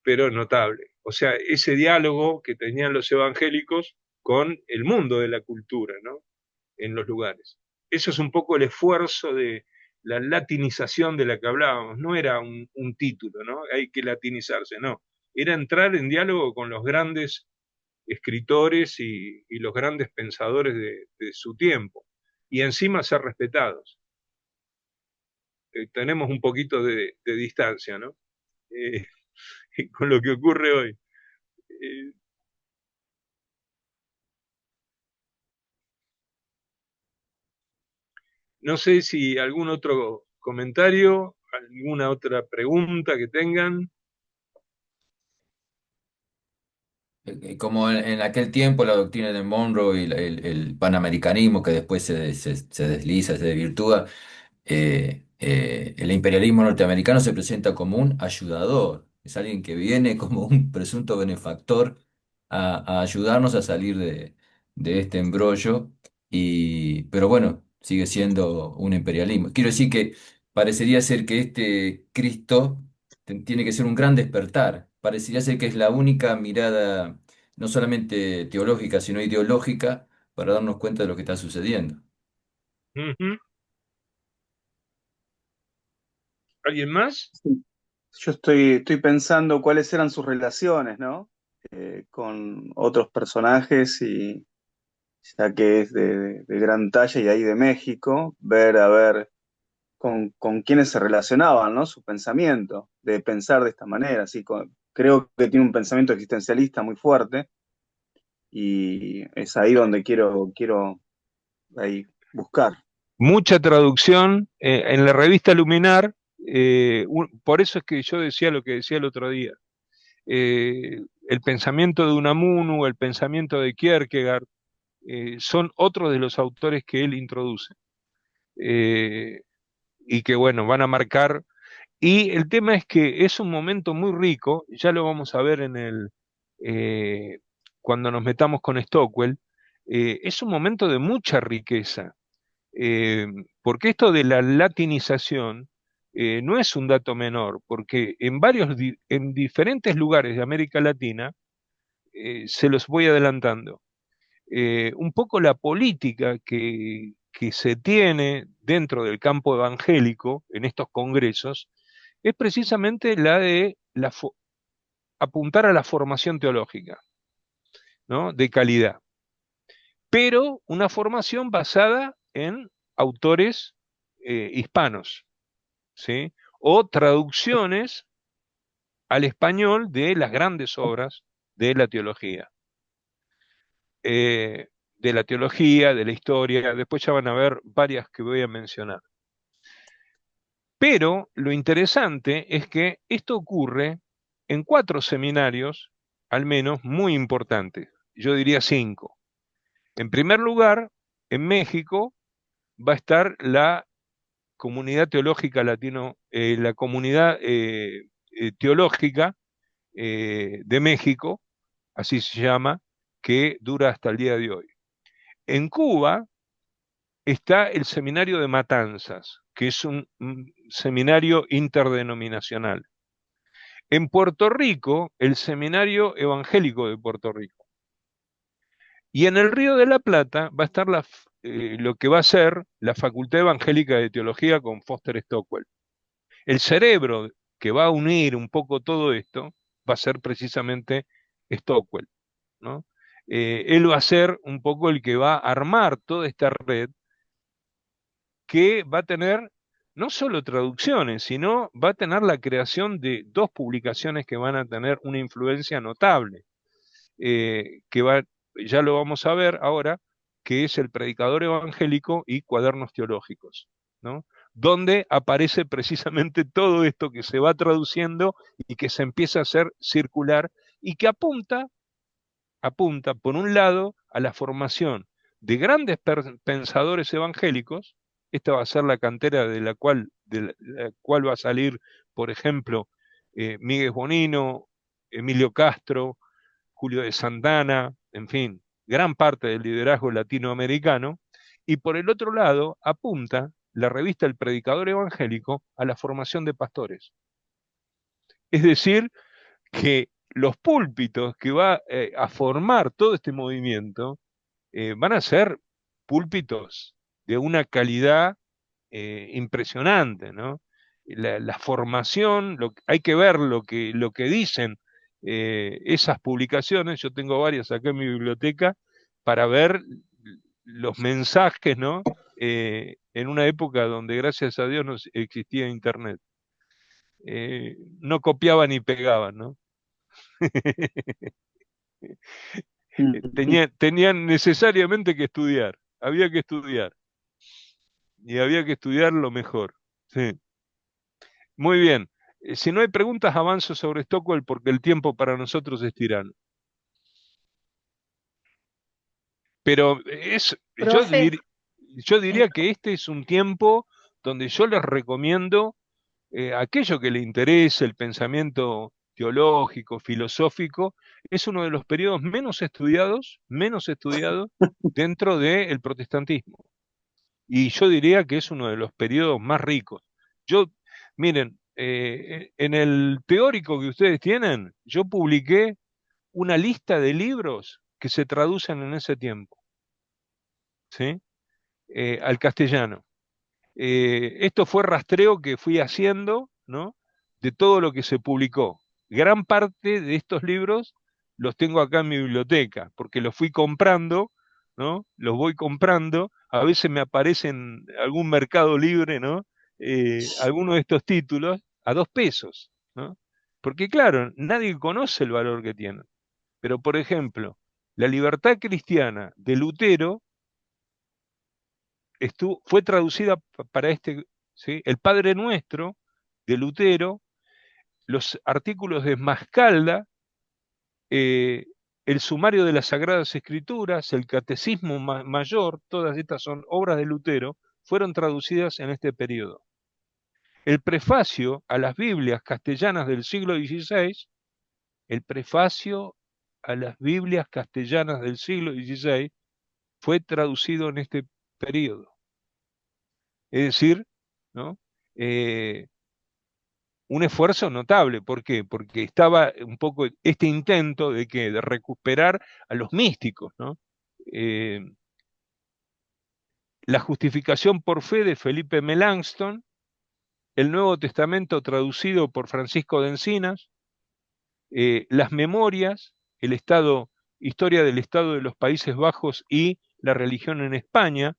pero notable. O sea, ese diálogo que tenían los evangélicos con el mundo de la cultura, ¿no? En los lugares. Eso es un poco el esfuerzo de la latinización de la que hablábamos. No era un título, ¿no? Hay que latinizarse, no. Era entrar en diálogo con los grandes escritores y los grandes pensadores de su tiempo. Y encima ser respetados. Tenemos un poquito de distancia, ¿no? Eh, con lo que ocurre hoy. Eh, no sé si algún otro comentario, alguna otra pregunta que tengan. Como en aquel tiempo la doctrina de Monroe y el panamericanismo que después se desliza, se desvirtúa, el imperialismo norteamericano se presenta como un ayudador, es alguien que viene como un presunto benefactor a ayudarnos a salir de este embrollo, pero bueno, sigue siendo un imperialismo. Quiero decir que parecería ser que este Cristo tiene que ser un gran despertar, parecería ser que es la única mirada, no solamente teológica, sino ideológica, para darnos cuenta de lo que está sucediendo. Ujú. ¿Alguien más? Sí. Yo estoy pensando cuáles eran sus relaciones, ¿no? Con otros personajes y ya que es de gran talla y ahí de México, ver a ver con quiénes se relacionaban, ¿no? Su pensamiento, de pensar de esta manera, así creo que tiene un pensamiento existencialista muy fuerte y es ahí donde quiero ahí buscar. Mucha traducción en la revista Luminar, por eso es que yo decía lo que decía el otro día. El pensamiento de Unamuno, el pensamiento de Kierkegaard, son otros de los autores que él introduce eh, y que, bueno, van a marcar. Y el tema es que es un momento muy rico, ya lo vamos a ver eh, cuando nos metamos con Stockwell, es un momento de mucha riqueza, eh, porque esto de la latinización no es un dato menor, porque en diferentes lugares de América Latina, se los voy adelantando, un poco la política que se tiene dentro del campo evangélico en estos congresos es precisamente la de apuntar a la formación teológica, ¿no? De calidad, pero una formación basada en autores hispanos, ¿sí? O traducciones al español de las grandes obras de la teología. de la teología, de la historia, después ya van a ver varias que voy a mencionar. Pero lo interesante es que esto ocurre en 4 seminarios, al menos muy importantes, yo diría 5. En primer lugar, en México va a estar la comunidad teológica la comunidad teológica de México, así se llama, que dura hasta el día de hoy. En Cuba está el Seminario de Matanzas, que es un seminario interdenominacional. En Puerto Rico, el Seminario Evangélico de Puerto Rico. Y en el Río de la Plata va a estar lo que va a ser la Facultad Evangélica de Teología con Foster Stockwell. El cerebro que va a unir un poco todo esto va a ser precisamente Stockwell, ¿no? Él va a ser un poco el que va a armar toda esta red que va a tener no solo traducciones, sino va a tener la creación de 2 publicaciones que van a tener una influencia notable, ya lo vamos a ver ahora, que es El Predicador Evangélico y Cuadernos Teológicos, ¿no? Donde aparece precisamente todo esto que se va traduciendo y que se empieza a hacer circular y que apunta, por un lado, a la formación de grandes pensadores evangélicos. Esta va a ser la cantera de la cual va a salir, por ejemplo, Miguel Bonino, Emilio Castro, Julio de Santana, en fin, gran parte del liderazgo latinoamericano. Y por el otro lado, apunta la revista El Predicador Evangélico a la formación de pastores. Es decir, que los púlpitos que va a formar todo este movimiento van a ser púlpitos de una calidad impresionante, ¿no? La formación, hay que ver lo que dicen esas publicaciones. Yo tengo varias acá en mi biblioteca para ver los mensajes, ¿no? En una época donde gracias a Dios no existía internet. No copiaban ni pegaban, ¿no? Tenían necesariamente que estudiar, había que estudiar, y había que estudiar lo mejor. Sí. Muy bien. Si no hay preguntas, avanzo sobre Stockwell porque el tiempo para nosotros es tirano. Pero Profe, yo diría que este es un tiempo donde yo les recomiendo aquello que le interese, el pensamiento teológico, filosófico, es uno de los periodos menos estudiados dentro del protestantismo. Y yo diría que es uno de los periodos más ricos. Miren, en el teórico que ustedes tienen, yo publiqué una lista de libros que se traducen en ese tiempo, ¿sí? Al castellano. Esto fue rastreo que fui haciendo, ¿no? De todo lo que se publicó. Gran parte de estos libros los tengo acá en mi biblioteca, porque los fui comprando, ¿no? Los voy comprando, a veces me aparecen algún Mercado Libre, ¿no? Algunos de estos títulos a 2 pesos, ¿no? Porque claro, nadie conoce el valor que tienen. Pero, por ejemplo, La Libertad Cristiana de Lutero fue traducida para ¿sí? El Padre Nuestro de Lutero, los artículos de Mascalda, el Sumario de las Sagradas Escrituras, el Catecismo Mayor, todas estas son obras de Lutero, fueron traducidas en este periodo. El prefacio a las Biblias castellanas del siglo XVI, el prefacio a las Biblias castellanas del siglo XVI fue traducido en este periodo. Es decir, ¿no? Un esfuerzo notable. ¿Por qué? Porque estaba un poco este intento de recuperar a los místicos, ¿no? La justificación por fe de Felipe Melanchthon, el Nuevo Testamento traducido por Francisco de Encinas, las memorias, historia del Estado de los Países Bajos y la religión en España,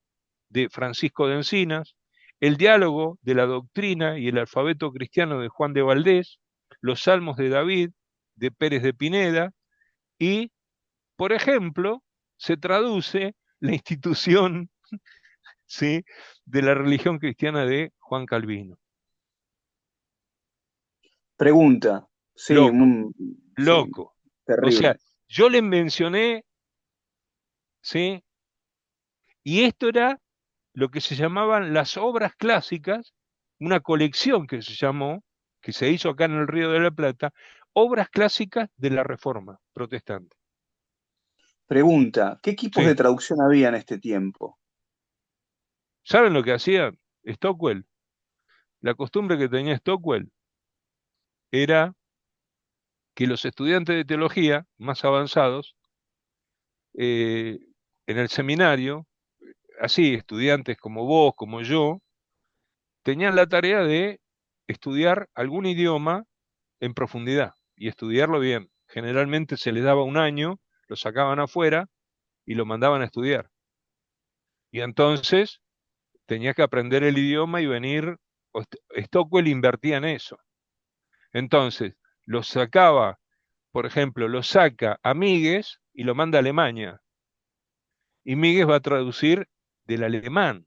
de Francisco de Encinas, el diálogo de la doctrina y el alfabeto cristiano de Juan de Valdés, los Salmos de David, de Pérez de Pineda, y, por ejemplo, se traduce la institución, ¿sí?, de la religión cristiana de Juan Calvino. Pregunta, sí, Loco, sí, loco. O sea, terrible. yo le mencioné, ¿sí? Y esto era lo que se llamaban las obras clásicas, una colección que se llamó, que se hizo acá en el Río de la Plata, obras clásicas de la Reforma protestante. Pregunta, ¿qué equipos de Sí. traducción había en este tiempo? ¿Saben lo que hacía Stockwell? La costumbre que tenía Stockwell era que los estudiantes de teología más avanzados, eh, en el seminario, así, estudiantes como vos, como yo, tenían la tarea de estudiar algún idioma en profundidad y estudiarlo bien. Generalmente se les daba un año, lo sacaban afuera y lo mandaban a estudiar. Y entonces tenía que aprender el idioma y venir. Stockwell invertía en eso. Entonces, lo sacaba, por ejemplo, lo saca a Míguez y lo manda a Alemania. Y Míguez va a traducir del alemán,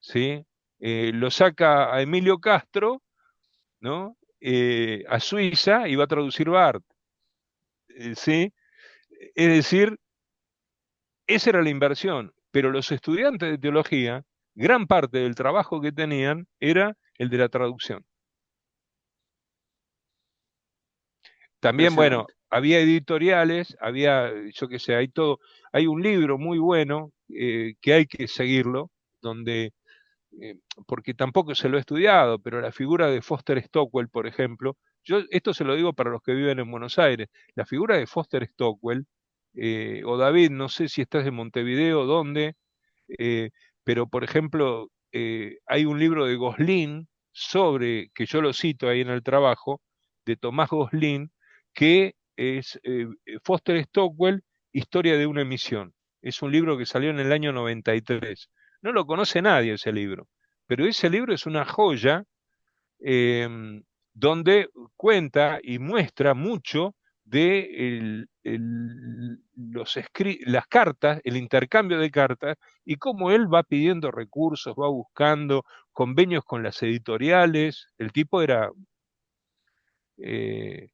¿sí? Lo saca a Emilio Castro, ¿no? A Suiza y va a traducir Barth, ¿sí? Es decir, esa era la inversión, pero los estudiantes de teología, gran parte del trabajo que tenían era el de la traducción. También, bueno, Impresionante. había editoriales, había, yo qué sé, hay todo, hay un libro muy bueno, que hay que seguirlo, donde, eh, porque tampoco se lo he estudiado, pero la figura de Foster Stockwell, por ejemplo, yo esto se lo digo para los que viven en Buenos Aires, la figura de Foster Stockwell, o David, no sé si estás en Montevideo, ¿dónde? Eh, pero, por ejemplo, hay un libro de Goslin sobre, que yo lo cito ahí en el trabajo, de Tomás Goslin, que es Foster Stockwell, Historia de una emisión. Es un libro que salió en el año 93. No lo conoce nadie ese libro, pero ese libro es una joya, donde cuenta y muestra mucho de las cartas, el intercambio de cartas, y cómo él va pidiendo recursos, va buscando convenios con las editoriales. El tipo era eh,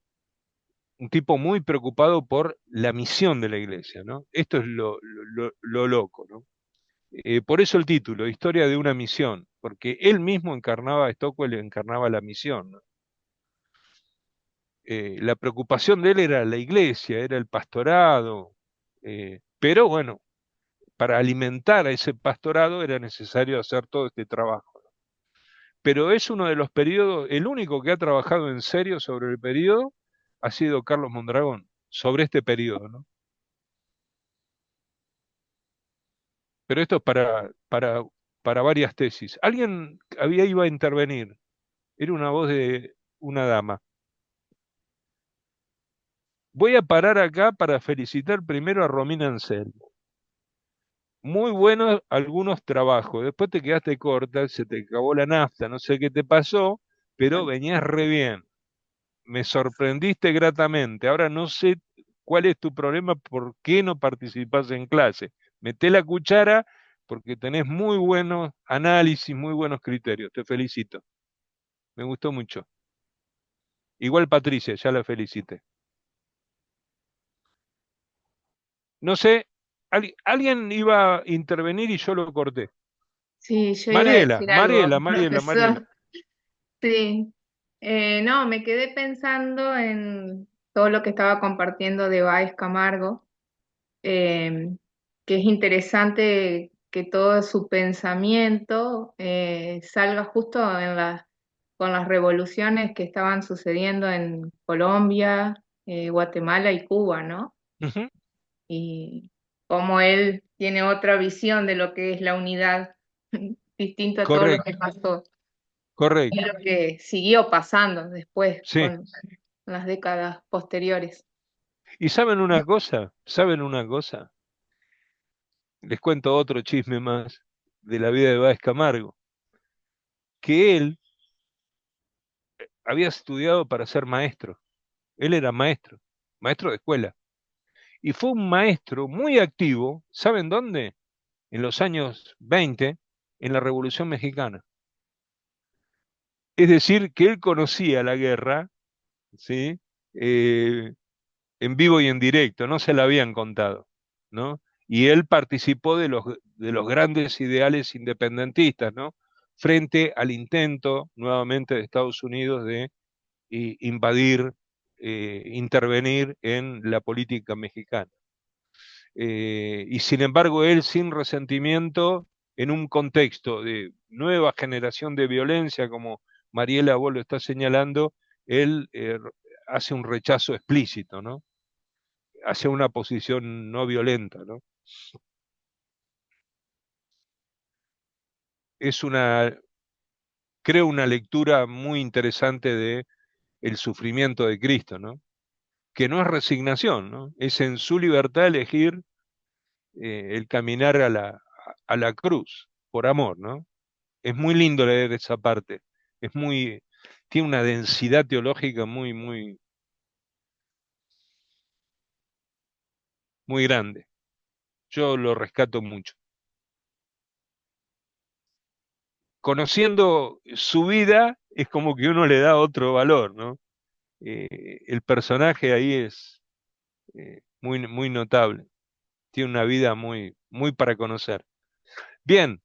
un tipo muy preocupado por la misión de la iglesia, ¿no? Esto es lo loco, ¿no? Por eso el título, Historia de una misión, porque él mismo encarnaba, Stockwell encarnaba la misión, ¿no? La preocupación de él era la iglesia, era el pastorado, pero bueno, para alimentar a ese pastorado era necesario hacer todo este trabajo. Pero es uno de los periodos, el único que ha trabajado en serio sobre el periodo ha sido Carlos Mondragón, sobre este periodo, ¿no? Pero esto es para varias tesis. Alguien iba a intervenir, era una voz de una dama. Voy a parar acá para felicitar primero a Romina Anselmo. Muy buenos algunos trabajos. Después te quedaste corta, se te acabó la nafta, no sé qué te pasó, pero venías re bien. Me sorprendiste gratamente. Ahora no sé cuál es tu problema, por qué no participas en clase. Meté la cuchara porque tenés muy buenos análisis, muy buenos criterios. Te felicito. Me gustó mucho. Igual Patricia, ya la felicité. No sé, alguien iba a intervenir y yo lo corté. Sí, yo iba a Mariela, decir algo, Mariela, Mariela, Mariela. profesor. Sí, no, me quedé pensando en todo lo que estaba compartiendo de Báez Camargo, eh, que es interesante que todo su pensamiento salga justo con las revoluciones que estaban sucediendo en Colombia, Guatemala y Cuba, ¿no? Ujú, Y cómo él tiene otra visión de lo que es la unidad, distinto a todo lo que correcto, pasó y correcto. lo que siguió pasando después Sí. con las décadas posteriores. ¿Y saben una cosa? ¿Saben una cosa? Les cuento otro chisme más de la vida de Báez Camargo, que él había estudiado para ser maestro. Él era maestro, maestro de escuela. y fue un maestro muy activo, ¿saben dónde? En los años 20, en la Revolución Mexicana. Es decir, que él conocía la guerra, ¿sí? Eh, en vivo y en directo, no se la habían contado, ¿no? Y él participó de los grandes ideales independentistas, ¿no? Frente al intento nuevamente de Estados Unidos de invadir, intervenir en la política mexicana. Y sin embargo, él sin resentimiento, en un contexto de nueva generación de violencia, como Mariela vos lo está señalando, él hace un rechazo explícito, ¿no? Hacia una posición no violenta, ¿no? Es una, creo, una lectura muy interesante de el sufrimiento de Cristo, ¿no? Que no es resignación, ¿no? Es en su libertad elegir el caminar a la cruz, por amor, ¿no? Es muy lindo leer esa parte. Es muy, tiene una densidad teológica muy grande. Yo lo rescato mucho. Conociendo su vida, es como que uno le da otro valor, ¿no? El personaje ahí es muy notable. Tiene una vida muy para conocer. Bien,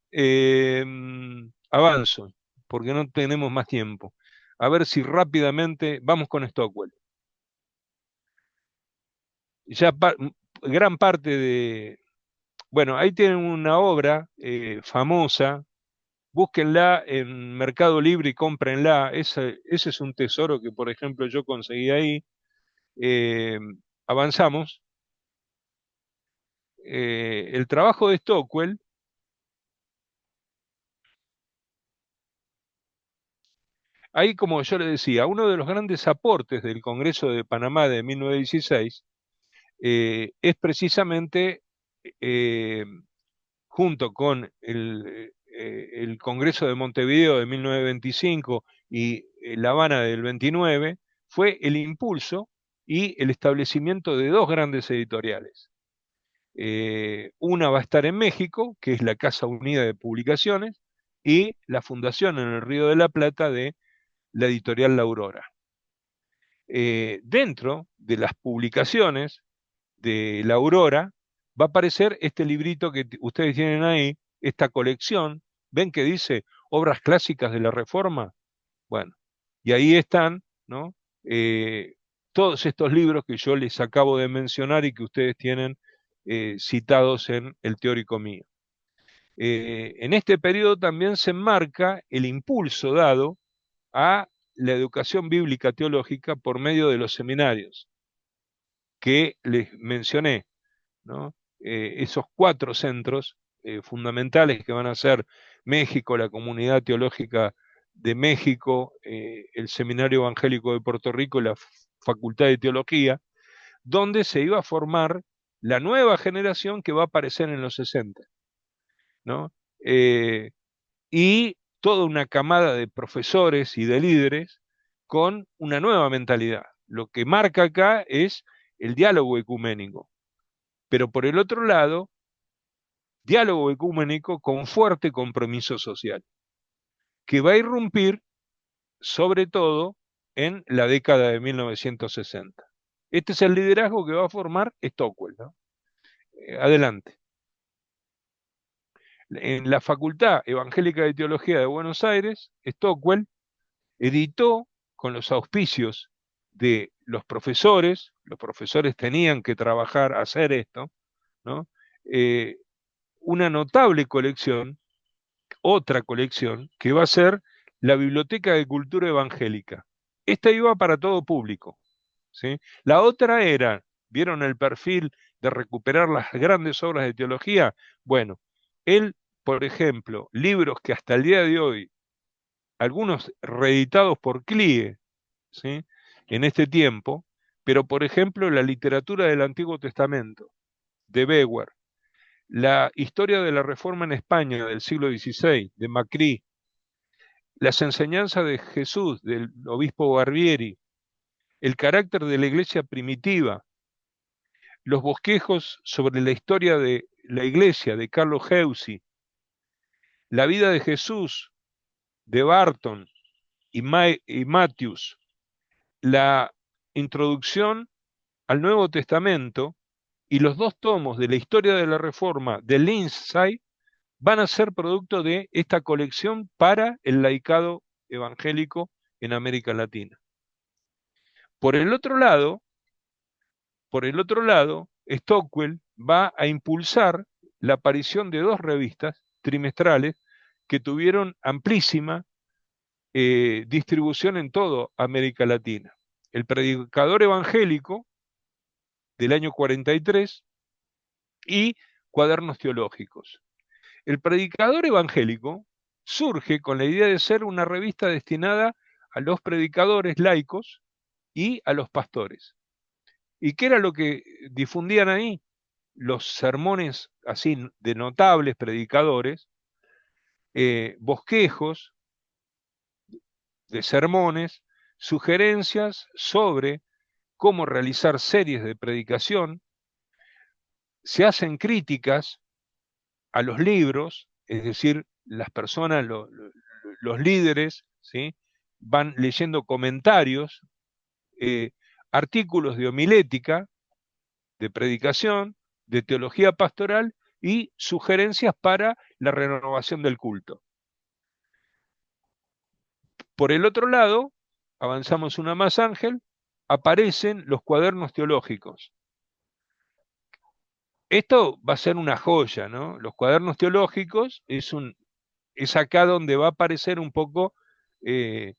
avanzo, porque no tenemos más tiempo. A ver si rápidamente vamos con Stockwell. Ya gran parte de... Bueno, ahí tienen una obra famosa. Búsquenla en Mercado Libre y cómprenla. Ese es un tesoro que, por ejemplo, yo conseguí ahí. Eh, avanzamos. El trabajo de Stockwell, ahí como yo le decía, uno de los grandes aportes del Congreso de Panamá de 1916 es precisamente, eh, junto con el Congreso de Montevideo de 1925 y La Habana del 29, fue el impulso y el establecimiento de dos grandes editoriales. Una va a estar en México, que es la Casa Unida de Publicaciones, y la fundación en el Río de la Plata de la editorial La Aurora. Dentro de las publicaciones de La Aurora va a aparecer este librito que ustedes tienen ahí, esta colección. ¿Ven que dice obras clásicas de la Reforma? Bueno, y ahí están, ¿no? Todos estos libros que yo les acabo de mencionar y que ustedes tienen citados en el teórico mío. En este periodo también se enmarca el impulso dado a la educación bíblica teológica por medio de los seminarios que les mencioné, ¿no? Esos cuatro centros fundamentales que van a ser México, la Comunidad Teológica de México, el Seminario Evangélico de Puerto Rico y la Facultad de Teología, donde se iba a formar la nueva generación que va a aparecer en los 60, ¿no? Y toda una camada de profesores y de líderes con una nueva mentalidad. Lo que marca acá es el diálogo ecuménico, pero por el otro lado, diálogo ecuménico con fuerte compromiso social, que va a irrumpir sobre todo en la década de 1960. Este es el liderazgo que va a formar Stockwell, ¿no? Adelante. En la Facultad Evangélica de Teología de Buenos Aires, Stockwell editó con los auspicios de los profesores tenían que trabajar, hacer esto, ¿no? Una notable colección, otra colección, que va a ser la Biblioteca de Cultura Evangélica. Esta iba para todo público, ¿sí? La otra era, ¿vieron el perfil de recuperar las grandes obras de teología? Bueno, él, por ejemplo, libros que hasta el día de hoy, algunos reeditados por CLIE, ¿sí? En este tiempo, pero por ejemplo la literatura del Antiguo Testamento, de Bewer, la historia de la Reforma en España del siglo XVI, de Macri, las enseñanzas de Jesús, del obispo Barbieri, el carácter de la iglesia primitiva, los bosquejos sobre la historia de la iglesia de Carlos Heusi, la vida de Jesús de Barton y Matthews, la introducción al Nuevo Testamento y los 2 tomos de la historia de la Reforma de Lindsay van a ser producto de esta colección para el laicado evangélico en América Latina. Por el otro lado, Stockwell va a impulsar la aparición de 2 revistas trimestrales que tuvieron amplísima distribución en toda América Latina. El Predicador Evangélico del año 43 y Cuadernos Teológicos. El Predicador Evangélico surge con la idea de ser una revista destinada a los predicadores laicos y a los pastores. ¿Y qué era lo que difundían ahí? Los sermones así de notables predicadores, bosquejos de sermones, sugerencias sobre cómo realizar series de predicación, se hacen críticas a los libros, es decir, las personas, los líderes, ¿sí? Van leyendo comentarios, artículos de homilética, de predicación, de teología pastoral y sugerencias para la renovación del culto. Por el otro lado, avanzamos una más, Ángel, aparecen los cuadernos teológicos. Esto va a ser una joya, ¿no? Los cuadernos teológicos es acá donde va a aparecer un poco eh,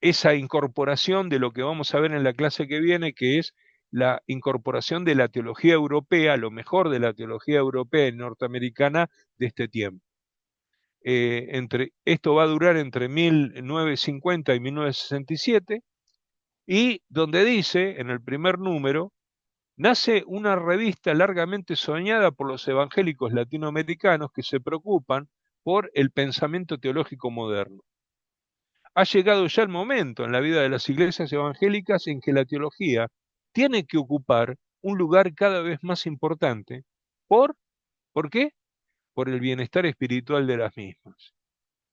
esa incorporación de lo que vamos a ver en la clase que viene, que es la incorporación de la teología europea, lo mejor de la teología europea y norteamericana de este tiempo. Esto va a durar entre 1950 y 1967, y donde dice, en el primer número, nace una revista largamente soñada por los evangélicos latinoamericanos que se preocupan por el pensamiento teológico moderno. Ha llegado ya el momento en la vida de las iglesias evangélicas en que la teología tiene que ocupar un lugar cada vez más importante. ¿Por qué? Por el bienestar espiritual de las mismas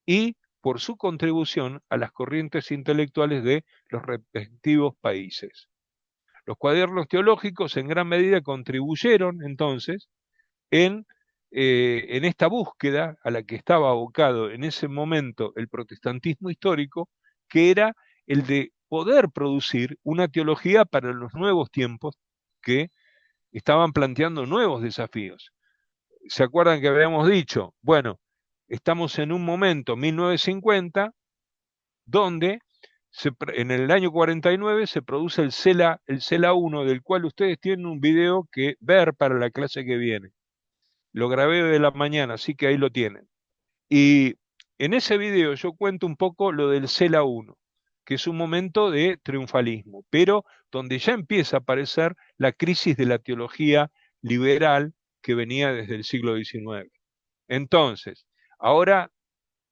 y por su contribución a las corrientes intelectuales de los respectivos países. Los cuadernos teológicos en gran medida contribuyeron entonces en esta búsqueda a la que estaba abocado en ese momento el protestantismo histórico, que era el de poder producir una teología para los nuevos tiempos que estaban planteando nuevos desafíos. ¿Se acuerdan que habíamos dicho? Bueno, estamos en un momento, 1950, donde en el año 49 se produce el CELA 1, del cual ustedes tienen un video que ver para la clase que viene. Lo grabé de la mañana, así que ahí lo tienen. Y en ese video yo cuento un poco lo del CELA 1, que es un momento de triunfalismo, pero donde ya empieza a aparecer la crisis de la teología liberal que venía desde el siglo XIX. Entonces, ahora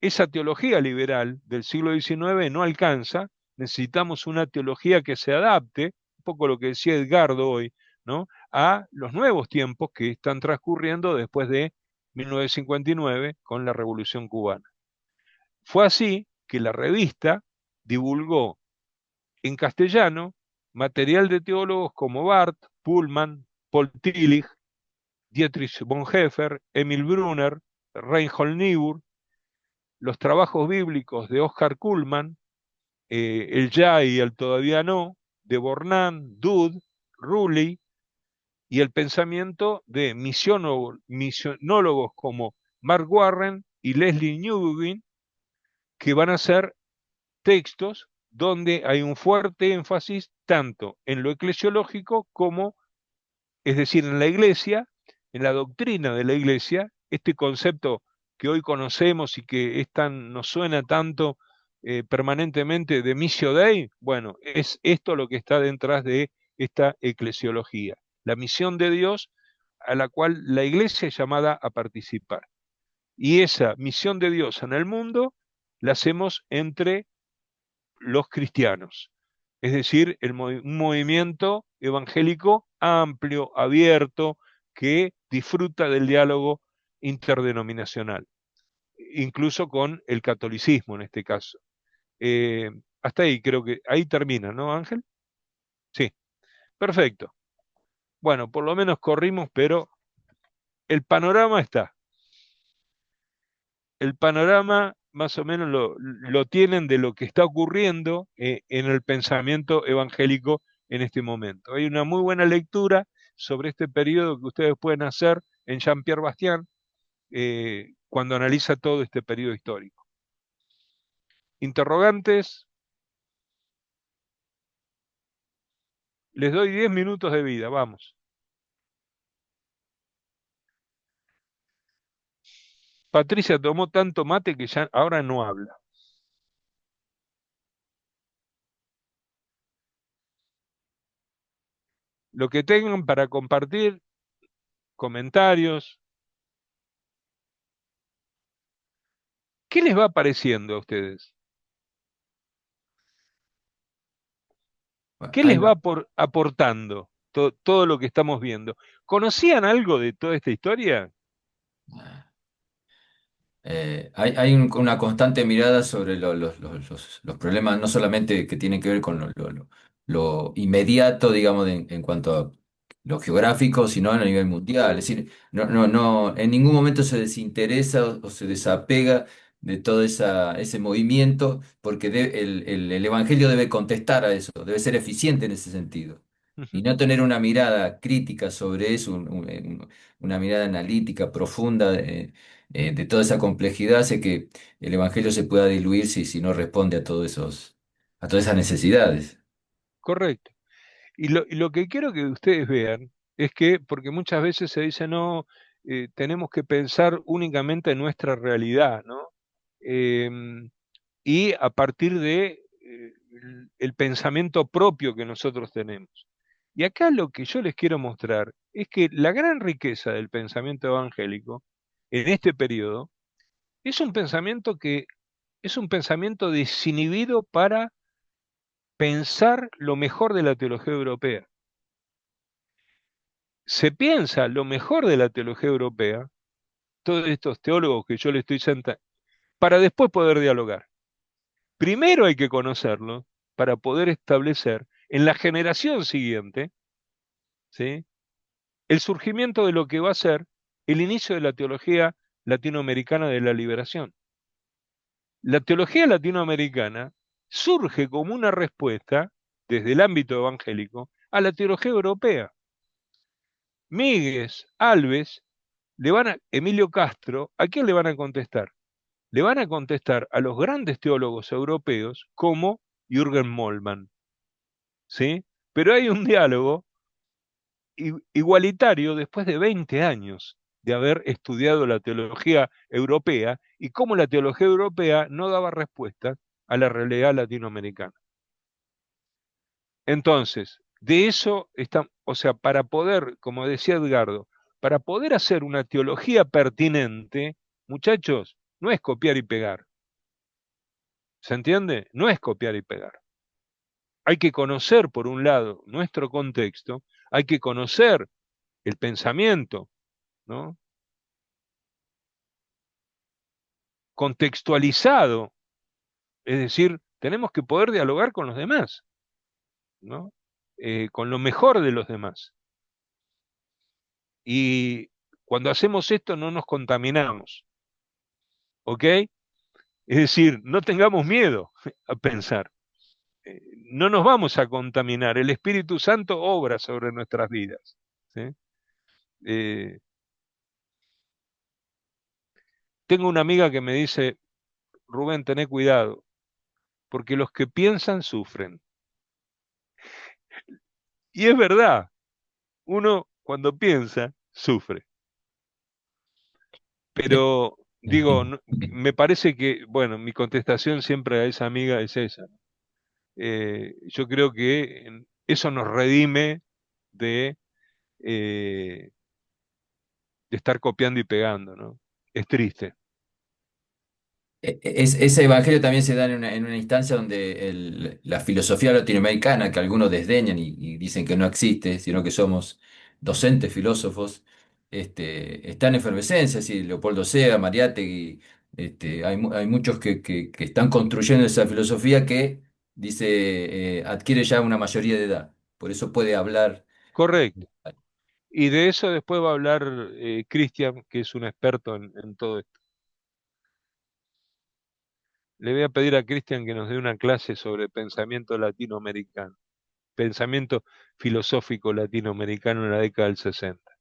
esa teología liberal del siglo XIX no alcanza, necesitamos una teología que se adapte, un poco lo que decía Edgardo hoy, ¿no?, a los nuevos tiempos que están transcurriendo después de 1959 con la Revolución Cubana. Fue así que la revista divulgó en castellano material de teólogos como Barth, Pullman, Paul Tillich, Dietrich Bonhoeffer, Emil Brunner, Reinhold Niebuhr, los trabajos bíblicos de Oscar Cullmann, el ya y el todavía no, de Bornand, Dud, Rulli, y el pensamiento de misionólogos como Mark Warren y Leslie Newbigin, que van a ser textos donde hay un fuerte énfasis tanto en lo eclesiológico como, es decir, en la iglesia, en la doctrina de la iglesia, este concepto que hoy conocemos y que nos suena tanto permanentemente de Missio Dei, bueno, es esto lo que está detrás de esta eclesiología, la misión de Dios a la cual la iglesia es llamada a participar. Y esa misión de Dios en el mundo la hacemos entre los cristianos, es decir, un movimiento evangélico amplio, abierto, que disfruta del diálogo interdenominacional, incluso con el catolicismo en este caso. Eh, Hasta ahí creo que ahí termina, ¿no, Ángel? Sí, perfecto. Bueno, por lo menos corrimos, pero el panorama está. El panorama más o menos lo tienen de lo que está ocurriendo en el pensamiento evangélico en este momento. Hay una muy buena lectura sobre este periodo que ustedes pueden hacer en Jean-Pierre Bastián cuando analiza todo este periodo histórico. Interrogantes, les doy 10 minutos de vida, vamos. Patricia tomó tanto mate que ya ahora no habla. Lo que tengan para compartir, comentarios, ¿qué les va pareciendo a ustedes? Bueno, ¿Qué hay les va una, aportando todo lo que estamos viendo? ¿Conocían algo de toda esta historia? una constante mirada sobre los problemas, no solamente que tienen que ver con lo inmediato, digamos, en cuanto a lo geográfico, sino a nivel mundial. Es decir, no, en ningún momento se desinteresa o se desapega de todo ese movimiento, porque el Evangelio debe contestar a eso, debe ser eficiente en ese sentido. Y Ujú. no tener una mirada crítica sobre eso, una mirada analítica, profunda, de toda esa complejidad hace que el Evangelio se pueda diluir si no responde a a todas esas necesidades. Correcto. Y lo que quiero que ustedes vean es que, porque muchas veces se dice, no, tenemos que pensar únicamente en nuestra realidad, ¿no? Em, y a partir de el pensamiento propio que nosotros tenemos. Y acá lo que yo les quiero mostrar es que la gran riqueza del pensamiento evangélico en este periodo es un pensamiento que es un pensamiento desinhibido para pensar lo mejor de la teología europea. Se piensa lo mejor de la teología europea, todos estos teólogos que yo le estoy sentando, para después poder dialogar. Primero hay que conocerlo para poder establecer en la generación siguiente, ¿sí?, el surgimiento de lo que va a ser el inicio de la teología latinoamericana de la liberación. La teología latinoamericana surge como una respuesta, desde el ámbito evangélico, a la teología europea. Míguez, Alves, Emilio Castro, ¿a quién le van a contestar? Le van a contestar a los grandes teólogos europeos como Jürgen Moltmann, ¿sí? Pero hay un diálogo igualitario después de 20 años de haber estudiado la teología europea y cómo la teología europea no daba respuesta a la realidad latinoamericana. Entonces, de eso está, o sea, para poder, como decía Edgardo, para poder hacer una teología pertinente, muchachos, no es copiar y pegar. ¿Se entiende? No es copiar y pegar. Hay que conocer, por un lado, nuestro contexto, hay que conocer el pensamiento, ¿no?, contextualizado, es decir, tenemos que poder dialogar con los demás, ¿no? Con lo mejor de los demás. Y cuando hacemos esto no nos contaminamos, ¿ok? Es decir, no tengamos miedo a pensar. Eh, no nos vamos a contaminar. El Espíritu Santo obra sobre nuestras vidas, ¿sí? Eh, Tengo una amiga que me dice, Rubén, tené cuidado, porque los que piensan sufren. Y es verdad, uno cuando piensa, sufre. Sí. Pero digo, me parece que, bueno, mi contestación siempre a esa amiga es esa. Yo creo que eso nos redime de, eh, de estar copiando y pegando, ¿no? Es triste. Ese evangelio también se da en una instancia donde la filosofía latinoamericana, que algunos desdeñan y dicen que no existe, sino que somos docentes filósofos, está en efervescencia, sí, Leopoldo Sea, Mariátegui, hay muchos que están construyendo esa filosofía que dice, adquiere ya una mayoría de edad, por eso puede hablar. Correcto. Y de eso después va a hablar Cristian, que es un experto en todo esto. Le voy a pedir a Cristian que nos dé una clase sobre pensamiento latinoamericano, pensamiento filosófico latinoamericano en la década del 60.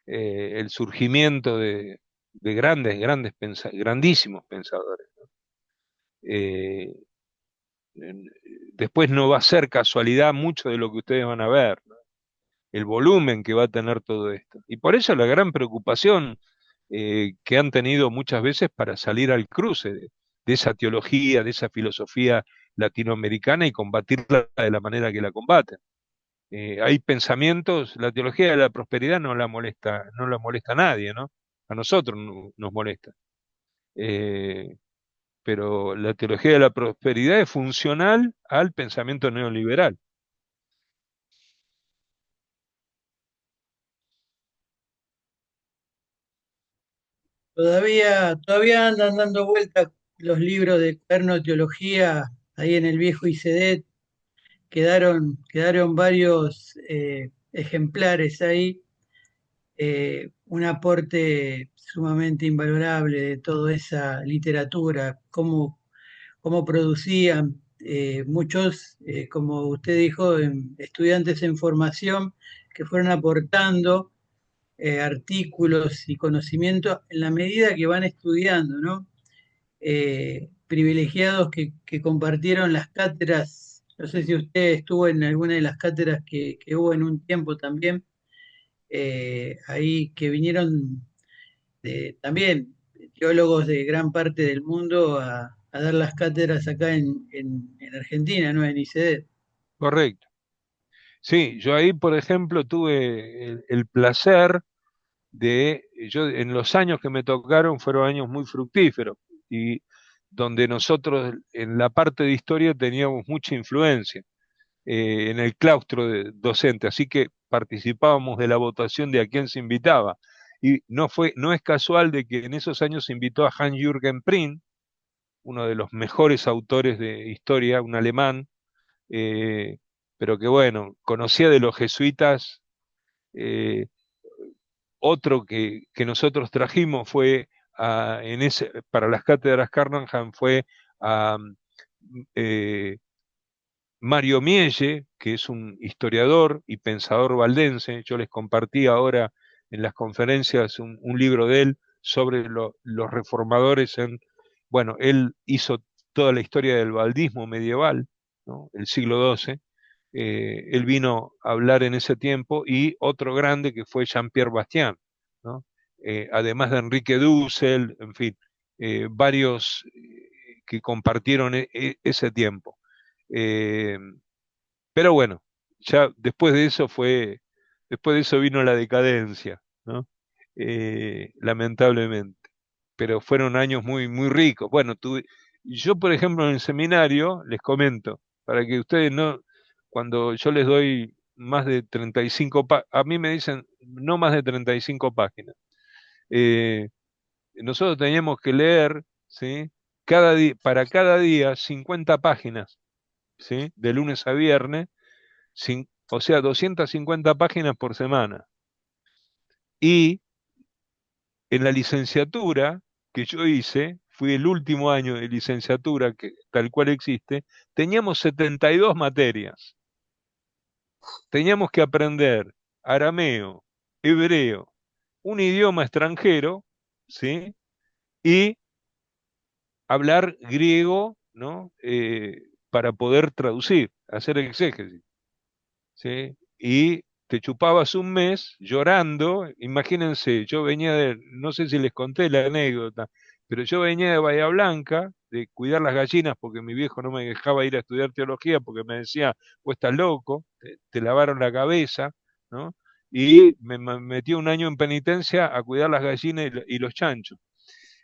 El surgimiento de grandísimos pensadores. Eh, Después no va a ser casualidad mucho de lo que ustedes van a ver, ¿no? El volumen que va a tener todo esto. Y por eso la gran preocupación que han tenido muchas veces para salir al cruce de esa teología, de esa filosofía latinoamericana y combatirla de la manera que la combaten. Hay pensamientos, la teología de la prosperidad no la molesta a nadie, ¿no? A nosotros nos molesta. Eh, pero la teología de la prosperidad es funcional al pensamiento neoliberal. Todavía andan dando vueltas los libros de cuaderno de teología ahí en el viejo ICD. Quedaron varios ejemplares ahí, un aporte sumamente invalorable de toda esa literatura, cómo producían muchos, como usted dijo, estudiantes en formación que fueron aportando artículos y conocimientos en la medida que van estudiando, ¿no? Privilegiados que compartieron las cátedras. No sé si usted estuvo en alguna de las cátedras que hubo en un tiempo también, ahí que vinieron también teólogos de gran parte del mundo a dar las cátedras acá en Argentina, ¿no? En ICD. Correcto. Sí, yo ahí, por ejemplo, tuve el placer yo en los años que me tocaron fueron años muy fructíferos y donde nosotros en la parte de historia teníamos mucha influencia en el claustro docente, así que participábamos de la votación de a quién se invitaba. Y no es casual de que en esos años se invitó a Hans-Jürgen Prien, uno de los mejores autores de historia, un alemán, eh, pero que bueno, conocía de los jesuitas. eh, Otro que nosotros trajimos fue para las cátedras Carnanham fue a eh, Mario Mielle, que es un historiador y pensador valdense. Yo les compartí ahora en las conferencias un libro de él sobre los reformadores bueno, él hizo toda la historia del valdismo medieval, ¿no? El siglo XII. Él vino a hablar en ese tiempo y otro grande que fue Jean-Pierre Bastian, ¿no? Además de Enrique Dussel, en fin, varios que compartieron ese tiempo. Eh, pero bueno, ya después de eso vino la decadencia, ¿no? Lamentablemente. Pero fueron años muy, muy ricos. Bueno, yo, por ejemplo, en el seminario, les comento, para que ustedes no, cuando yo les doy más de 35 a mí me dicen no más de 35 páginas. Eh, Nosotros teníamos que leer, ¿sí? Para cada día 50 páginas, ¿sí? De lunes a viernes, o sea, 250 páginas por semana. Y en la licenciatura que yo hice, fui el último año de licenciatura que tal cual existe, teníamos 72 materias. Teníamos que aprender arameo, hebreo, un idioma extranjero, ¿sí? Y hablar griego, ¿no? Para poder traducir, hacer exégesis. ¿Sí? Y te chupabas un mes llorando. Imagínense, yo venía no sé si les conté la anécdota, pero yo venía de Bahía Blanca, de cuidar las gallinas, porque mi viejo no me dejaba ir a estudiar teología, porque me decía, vos estás loco, te lavaron la cabeza, ¿no? Y me metí un año en penitencia a cuidar las gallinas y los chanchos.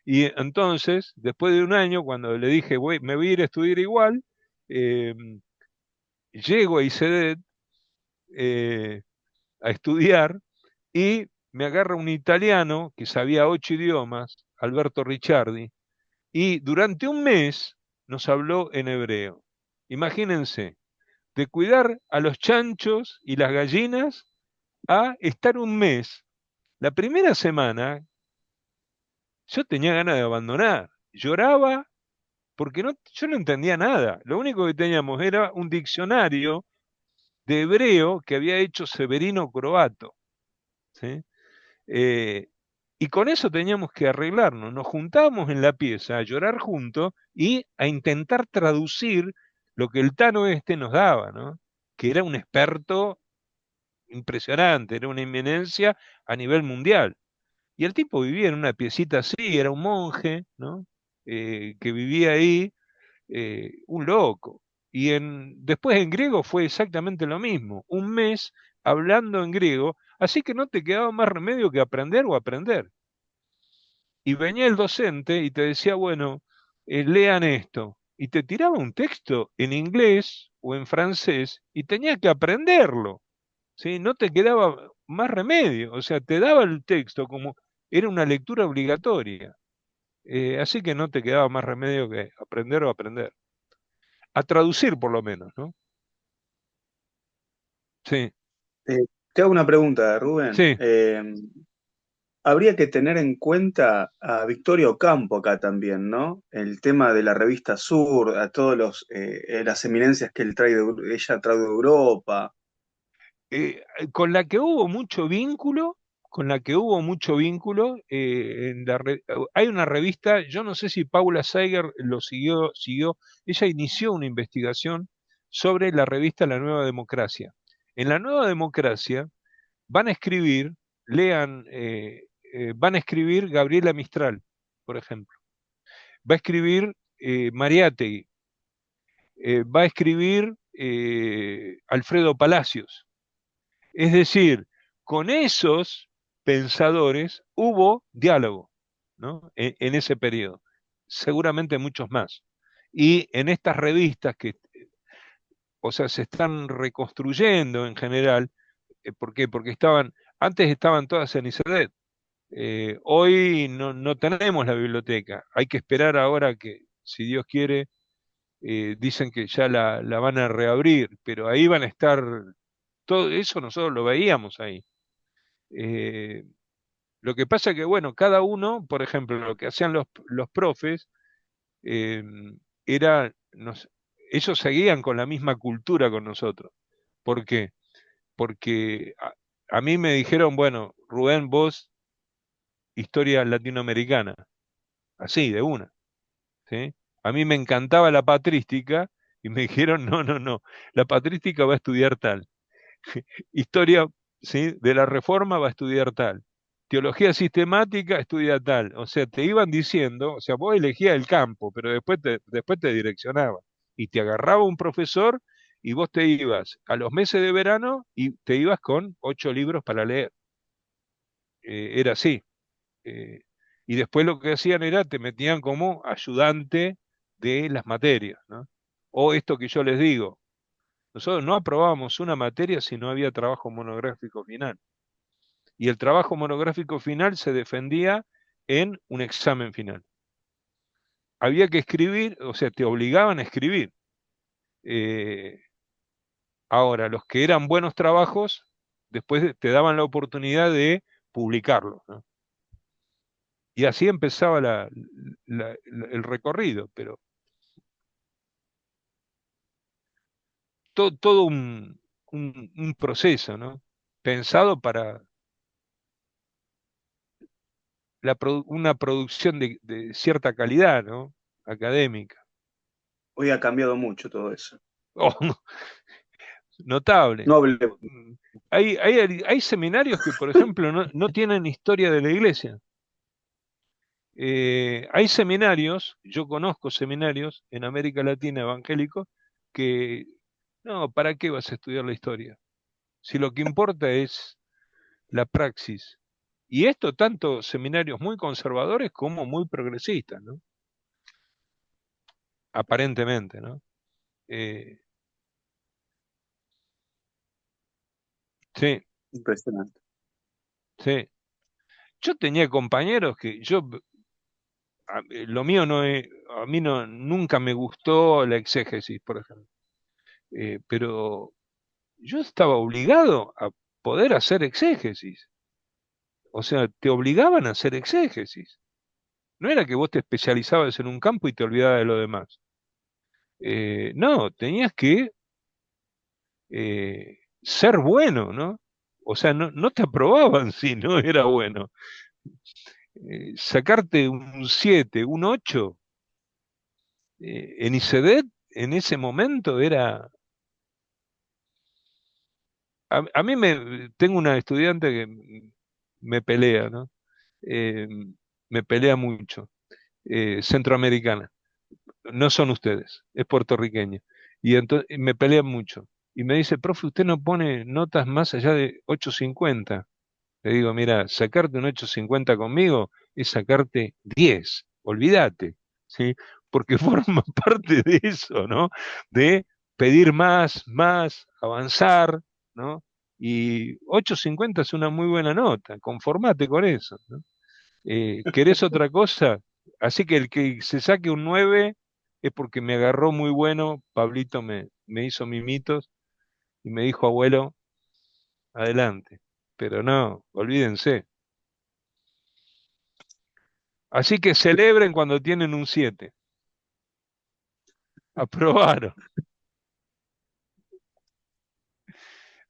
Y entonces, después de un año, cuando le dije, me voy a ir a estudiar igual, eh, llego a ICEDET a estudiar y me agarra un italiano que sabía 8 idiomas, Alberto Ricciardi, y durante un mes nos habló en hebreo. Imagínense, de cuidar a los chanchos y las gallinas a estar un mes. La primera semana yo tenía ganas de abandonar. Lloraba porque yo no entendía nada. Lo único que teníamos era un diccionario de hebreo que había hecho Severino Croato, ¿sí? Eh, y con eso teníamos que arreglarnos. Nos juntábamos en la pieza a llorar juntos y a intentar traducir lo que el Tano este nos daba, ¿no? Que era un experto impresionante, era una eminencia a nivel mundial. Y el tipo vivía en una piecita así, era un monje, ¿no? Que vivía ahí, un loco. Y después en griego fue exactamente lo mismo, un mes hablando en griego, así que no te quedaba más remedio que aprender o aprender. Y venía el docente y te decía, bueno, lean esto, y te tiraba un texto en inglés o en francés y tenías que aprenderlo, ¿sí? No te quedaba más remedio, o sea, te daba el texto como era una lectura obligatoria. Así que no te quedaba más remedio que aprender o aprender. A traducir por lo menos, ¿no? Sí, Eh, Te hago una pregunta, Rubén. sí. Habría que tener en cuenta a Victoria Ocampo acá también, ¿no? El tema de la revista Sur, a todos las eminencias que ella trae de Europa. Con la que hubo mucho vínculo, con la que hubo mucho vínculo, hay una revista, yo no sé si Paula Seiger lo siguió, ella inició una investigación sobre la revista La Nueva Democracia. En La Nueva Democracia van a escribir, lean, van a escribir Gabriela Mistral, por ejemplo. Va a escribir Mariátegui, va a escribir Alfredo Palacios. Es decir, con esos pensadores hubo diálogo, ¿no? En ese periodo, seguramente muchos más. Y en estas revistas que, o sea, se están reconstruyendo en general, ¿por qué? Porque antes estaban todas en ISEDET. Hoy no tenemos la biblioteca, hay que esperar ahora que, si Dios quiere, dicen que ya la van a reabrir, pero ahí van a estar, todo eso nosotros lo veíamos ahí. Eh, lo que pasa que, bueno, cada uno, por ejemplo, lo que hacían los profes, eh, era, ellos seguían con la misma cultura con nosotros. ¿Por qué? Porque a mí me dijeron, bueno, Rubén, vos, historia latinoamericana, así, de una, ¿sí? A mí me encantaba la patrística y me dijeron, no, la patrística va a estudiar tal. Historia, ¿sí? De la Reforma va a estudiar tal. Teología sistemática estudia tal. O sea, te iban diciendo, o sea, vos elegías el campo, pero después te direccionaban. Y te agarraba un profesor y vos te ibas a los meses de verano y te ibas con 8 libros para leer. Era así. Eh, y después lo que hacían era, te metían como ayudante de las materias, ¿no? O esto que yo les digo, nosotros no aprobábamos una materia si no había trabajo monográfico final. Y el trabajo monográfico final se defendía en un examen final. Había que escribir, o sea, te obligaban a escribir. Eh, Ahora, los que eran buenos trabajos, después te daban la oportunidad de publicarlos, ¿no? Y así empezaba el recorrido, pero todo un proceso, ¿no? Pensado para una producción de cierta calidad, ¿no? Académica. Hoy ha cambiado mucho todo eso. Oh, notable. Noble. Hay seminarios que, por ejemplo, no tienen historia de la iglesia. Hay seminarios, yo conozco seminarios en América Latina evangélicos, que, no, ¿para qué vas a estudiar la historia? Si lo que importa es la praxis, Y esto tanto seminarios muy conservadores como muy progresistas, ¿no? Aparentemente, ¿no? Eh, sí, Impresionante. sí. Yo tenía compañeros que lo mío no es, a mí no, nunca me gustó la exégesis, por ejemplo. Pero yo estaba obligado a poder hacer exégesis. O sea, te obligaban a hacer exégesis. No era que vos te especializabas en un campo y te olvidabas de lo demás. No, tenías que ser bueno, ¿no? O sea, no te aprobaban si no era bueno. Sacarte un 7, un 8 en ICEDET en ese momento era... A mí tengo una estudiante que me pelea, ¿no? Eh, me pelea mucho, centroamericana. No son ustedes, es puertorriqueña. Y entonces me pelean mucho. Y me dice, profe, usted no pone notas más allá de 8,50. Le digo, mira, sacarte un 8,50 conmigo es sacarte 10, olvídate, ¿sí? Porque forma parte de eso, ¿no? De pedir más, más, avanzar, ¿no? Y 8,50 es una muy buena nota, conformate con eso, ¿no? ¿Querés otra cosa? Así que el que se saque un 9 es porque me agarró muy bueno, Pablito me hizo mimitos y me dijo, abuelo, adelante. Pero no, olvídense. Así que celebren cuando tienen un 7. Aprobaron.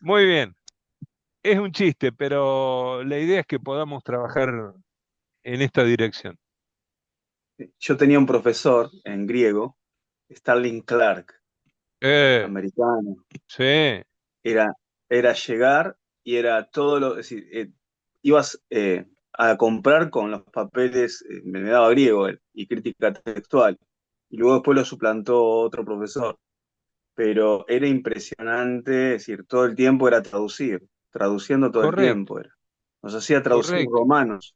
Muy bien. Es un chiste, pero la idea es que podamos trabajar en esta dirección. Yo tenía un profesor en griego, Starling Clark, Eh, americano. sí, Era, era llegar y era todo lo, es decir, ibas a comprar con los papeles, me daba griego él, y crítica textual, y luego después lo suplantó otro profesor, pero era impresionante, es decir, todo el tiempo era traducir, traduciendo todo el correcto, tiempo era. Nos hacía traducir correcto. romanos,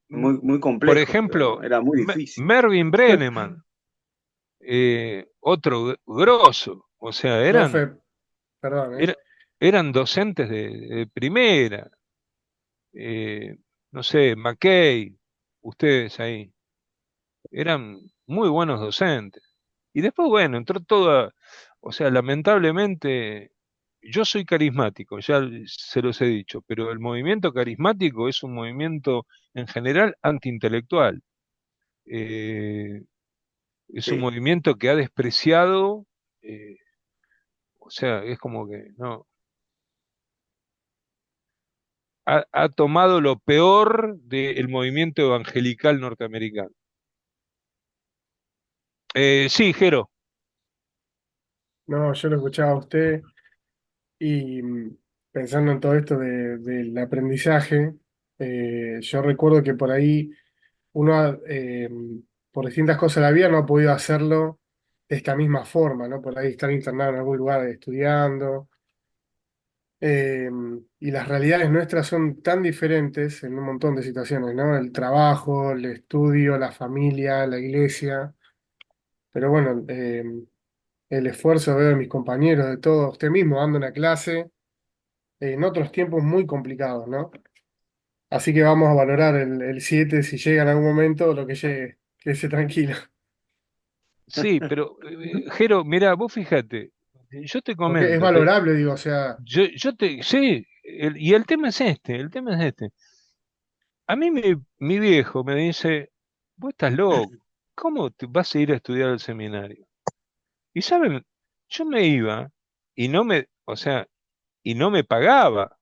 M- muy Por complejo, pero ejemplo, era muy difícil. Mervyn Brenneman, otro grosso, o sea, Profe, perdón, era- eran docentes de primera, eh, no sé, McKay, ustedes ahí, eran muy buenos docentes. Y después, bueno, entró toda, o sea, lamentablemente, yo soy carismático, ya se los he dicho, pero el movimiento carismático es un movimiento en general antiintelectual. Eh, es un Sí. movimiento que ha despreciado, eh, o sea, es como que no, ha tomado lo peor del movimiento evangelical norteamericano. Sí, Jero, no, yo lo escuchaba a usted y pensando en todo esto del aprendizaje, yo recuerdo que por ahí uno, por distintas cosas de la vida, no ha podido hacerlo de esta misma forma, ¿no? Por ahí estar internado en algún lugar estudiando. eh, y las realidades nuestras son tan diferentes en un montón de situaciones, ¿no? El trabajo, el estudio, la familia, la iglesia. Pero bueno, el esfuerzo veo de mis compañeros, de todos, usted mismo dando una clase en otros tiempos muy complicados, ¿no? Así que vamos a valorar el 7 si llega en algún momento, lo que llegue, quédese tranquilo. sí, pero Jero, mira, vos fíjate, yo te Porque es comento, valorable, digo, o sea, sí, y el tema es este, el tema es este. A mí mi viejo me dice, vos estás loco, ¿cómo te vas a ir a estudiar al seminario? Y saben, yo me iba y o sea, y no me pagaba.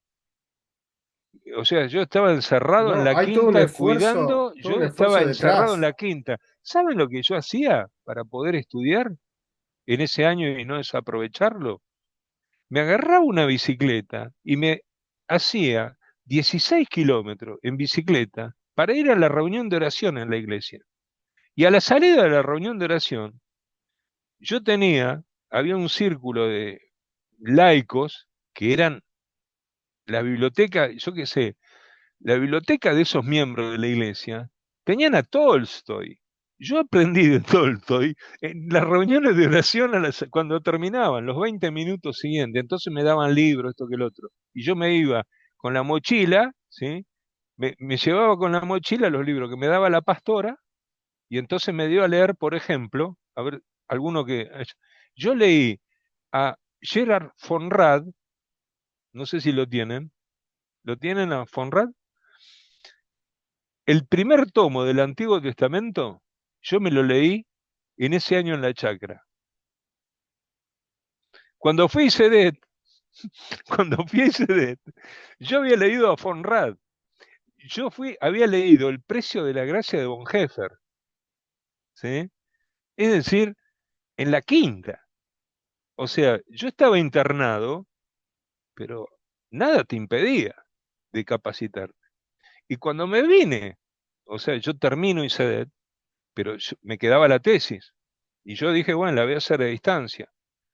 O sea, yo estaba encerrado en no, la hay quinta cuidando, todo yo un estaba esfuerzo encerrado en detrás. la quinta. ¿Saben lo que yo hacía para poder estudiar en ese año y no desaprovecharlo? Me agarraba una bicicleta y me hacía 16 kilómetros en bicicleta para ir a la reunión de oración en la iglesia. Y a la salida de la reunión de oración, había un círculo de laicos que eran la biblioteca, yo qué sé, la biblioteca de esos miembros de la iglesia tenían a Tolstoy. Yo aprendí de Tolstoy en las reuniones de oración cuando terminaban, los 20 minutos siguientes. Entonces me daban libros, esto que el otro. Y yo me iba con la mochila, ¿sí? Me llevaba con la mochila los libros que me daba la pastora y entonces me dio a leer, por ejemplo, a ver, alguno que... Yo leí a Gerard Fonrad, no sé si lo tienen. ¿Lo tienen a Fonrad? El primer tomo del Antiguo Testamento, yo me lo leí en ese año en la chacra. Cuando fui a Sedet, cuando fui a Sedet, yo había leído a Fonrad. Había leído El precio de la gracia de Bonhoeffer, ¿sí? Es decir, en la quinta. O sea, yo estaba internado, pero nada te impedía de capacitarte. Y cuando me vine, o sea, yo termino ISEDET, pero me quedaba la tesis. Y yo dije, bueno, la voy a hacer a distancia.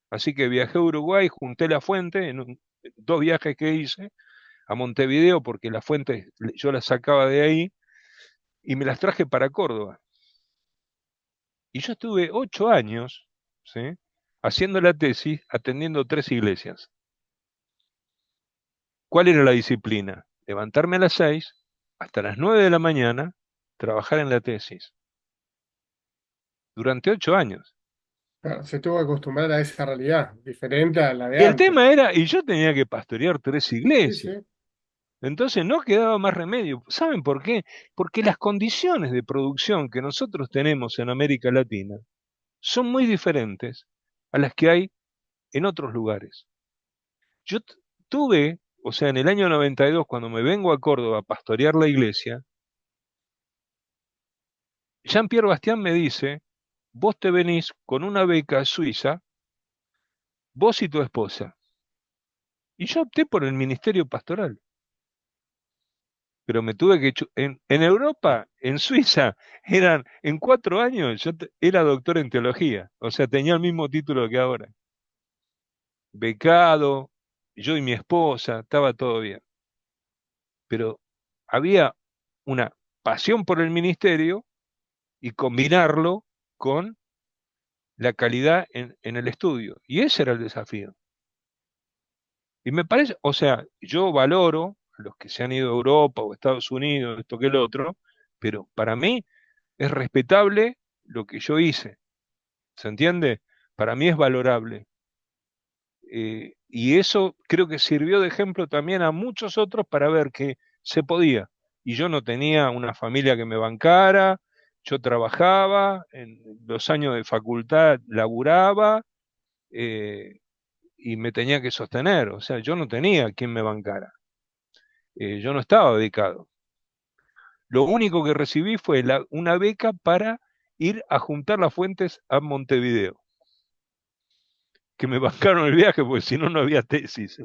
Así que viajé a Uruguay, junté la fuente en 2 viajes que hice a Montevideo, porque la fuente yo la sacaba de ahí y me las traje para Córdoba. Y yo estuve 8 años, ¿sí? Haciendo la tesis, atendiendo 3 iglesias. ¿Cuál era la disciplina? Levantarme a las 6, hasta las 9 de la mañana, trabajar en la tesis. Durante 8 años. Claro, se tuvo que acostumbrar a esa realidad, diferente a la de Y el antes. tema era, y yo tenía que pastorear 3 Sí, sí. iglesias. Entonces no quedaba más remedio. ¿Saben por qué? Porque las condiciones de producción que nosotros tenemos en América Latina son muy diferentes a las que hay en otros lugares. Yo tuve, o sea, en el año 92, cuando me vengo a Córdoba a pastorear la iglesia, Jean-Pierre Bastián me dice, vos te venís con una beca suiza, vos y tu esposa. Y yo opté por el ministerio pastoral. Pero me tuve que... En Europa, en Suiza, en 4 años, era doctor en teología. O sea, tenía el mismo título que ahora. Becado, yo y mi esposa, estaba todo bien. Pero había una pasión por el ministerio y combinarlo con la calidad en el estudio. Y ese era el desafío. Y me parece, o sea, yo valoro a los que se han ido a Europa o Estados Unidos, esto que el otro, pero para mí es respetable lo que yo hice, ¿se entiende? Para mí es valorable. Y eso creo que sirvió de ejemplo también a muchos otros para ver que se podía. Y yo no tenía una familia que me bancara, yo trabajaba, en los años de facultad laburaba, eh, y me tenía que sostener, o sea, yo no tenía quien me bancara, yo no estaba dedicado. Lo único que recibí fue una beca para ir a juntar las fuentes a Montevideo, que me bancaron el viaje porque si no, no había tesis.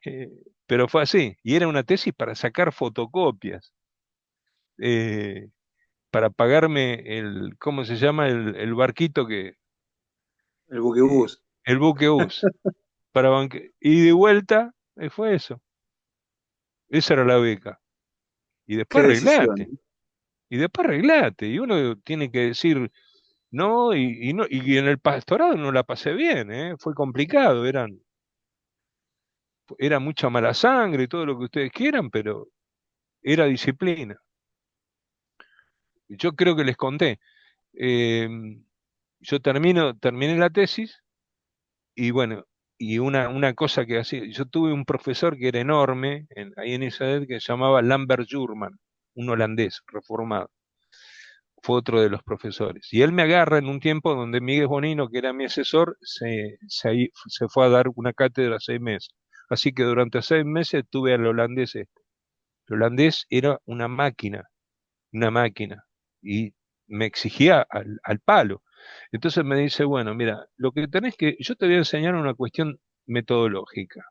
Eh, pero fue así, y era una tesis para sacar fotocopias, eh, para pagarme ¿cómo se llama? El barquito El buquebús. el buquebús, y de vuelta, fue eso, esa era la beca, y Qué después decisión, arreglate, ¿eh? y uno tiene que decir, no, y en el pastorado no la pasé bien, fue complicado, era mucha mala sangre y todo lo que ustedes quieran, pero era disciplina. Yo creo que les conté. eh, yo terminé la tesis y bueno, y una cosa que hacía, yo tuve un profesor que era enorme ahí en Israel que se llamaba Lambert Jurman, un holandés reformado, fue otro de los profesores. Y él me agarra en un tiempo donde Miguel Bonino, que era mi asesor, se fue a dar una cátedra 6 meses. Así que durante 6 meses tuve al holandés este. El holandés era una máquina, y me exigía al palo. Entonces me dice, bueno, mira, yo te voy a enseñar una cuestión metodológica.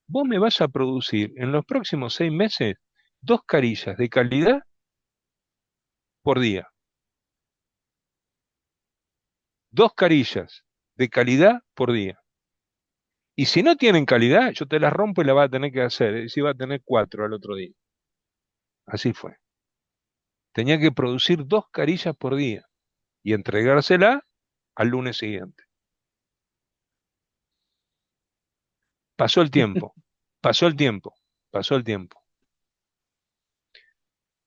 Vos me vas a producir en los próximos 6 meses 2 carillas de calidad por día. 2 carillas de calidad por día. Y si no tienen calidad, yo te las rompo y la vas a tener que hacer. Es decir, va a tener 4 al otro día. Así fue. Tenía que producir 2 carillas por día y entregársela al lunes siguiente. Pasó el tiempo, pasó el tiempo, pasó el tiempo.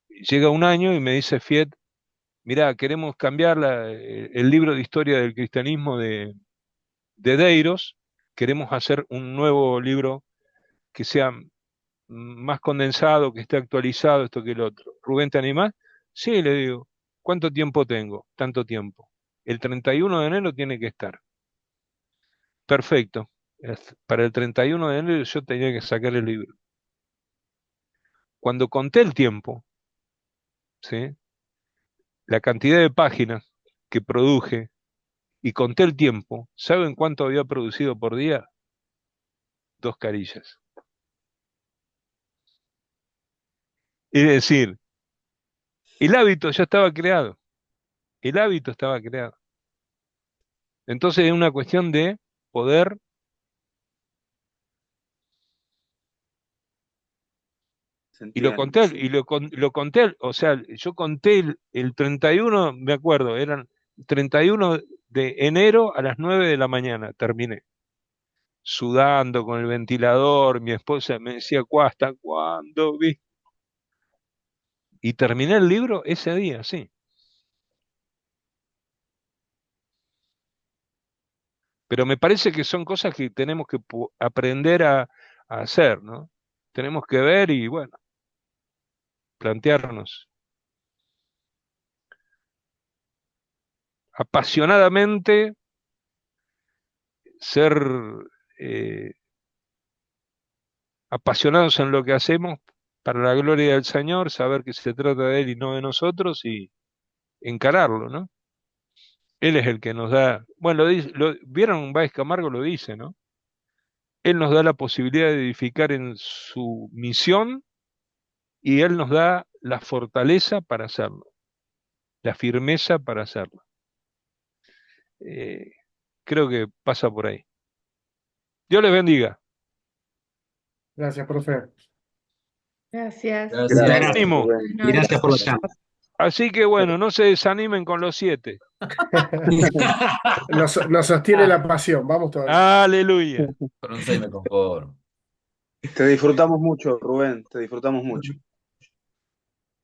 Llega un año y me dice Fiat, mirá, queremos cambiar el libro de historia del cristianismo de Deiros, queremos hacer un nuevo libro que sea más condensado, que esté actualizado, esto que el otro. Rubén, ¿te animás? Sí, le digo. ¿Cuánto tiempo tengo? Tanto tiempo. El 31 de enero tiene que estar. Perfecto. Para el 31 de enero yo tenía que sacar el libro. Cuando conté el tiempo, ¿sí? La cantidad de páginas que produje y conté el tiempo, ¿saben cuánto había producido por día? 2 carillas. Es decir, el hábito ya estaba creado. El hábito estaba creado. Entonces es una cuestión de poder. Y lo Entiendo, conté, sí. lo conté, o sea, yo conté el 31, me acuerdo, eran 31 de enero a las 9 de la mañana, terminé. Sudando con el ventilador, mi esposa me decía, ¿hasta cuándo? Y terminé el libro ese día, sí. Pero me parece que son cosas que tenemos que aprender a hacer, ¿no? Tenemos que ver y, bueno, plantearnos apasionadamente, ser eh, apasionados en lo que hacemos para la gloria del Señor, saber que se trata de Él y no de nosotros y encararlo, ¿no? Él es el que nos da, bueno, vieron, Báez Camargo lo dice, ¿no? Él nos da la posibilidad de edificar en su misión y Él nos da la fortaleza para hacerlo, la firmeza para hacerlo. Eh, Creo que pasa por ahí. Dios les bendiga. Gracias, profe. Gracias. Gracias. Gracias, Ánimo. Rubén. Y gracias por la charla. Así que bueno, no se desanimen con los 7. Nos sostiene la pasión, vamos todavía. Aleluya. Con un 6 me conformo. Te disfrutamos mucho, Rubén, te disfrutamos mucho.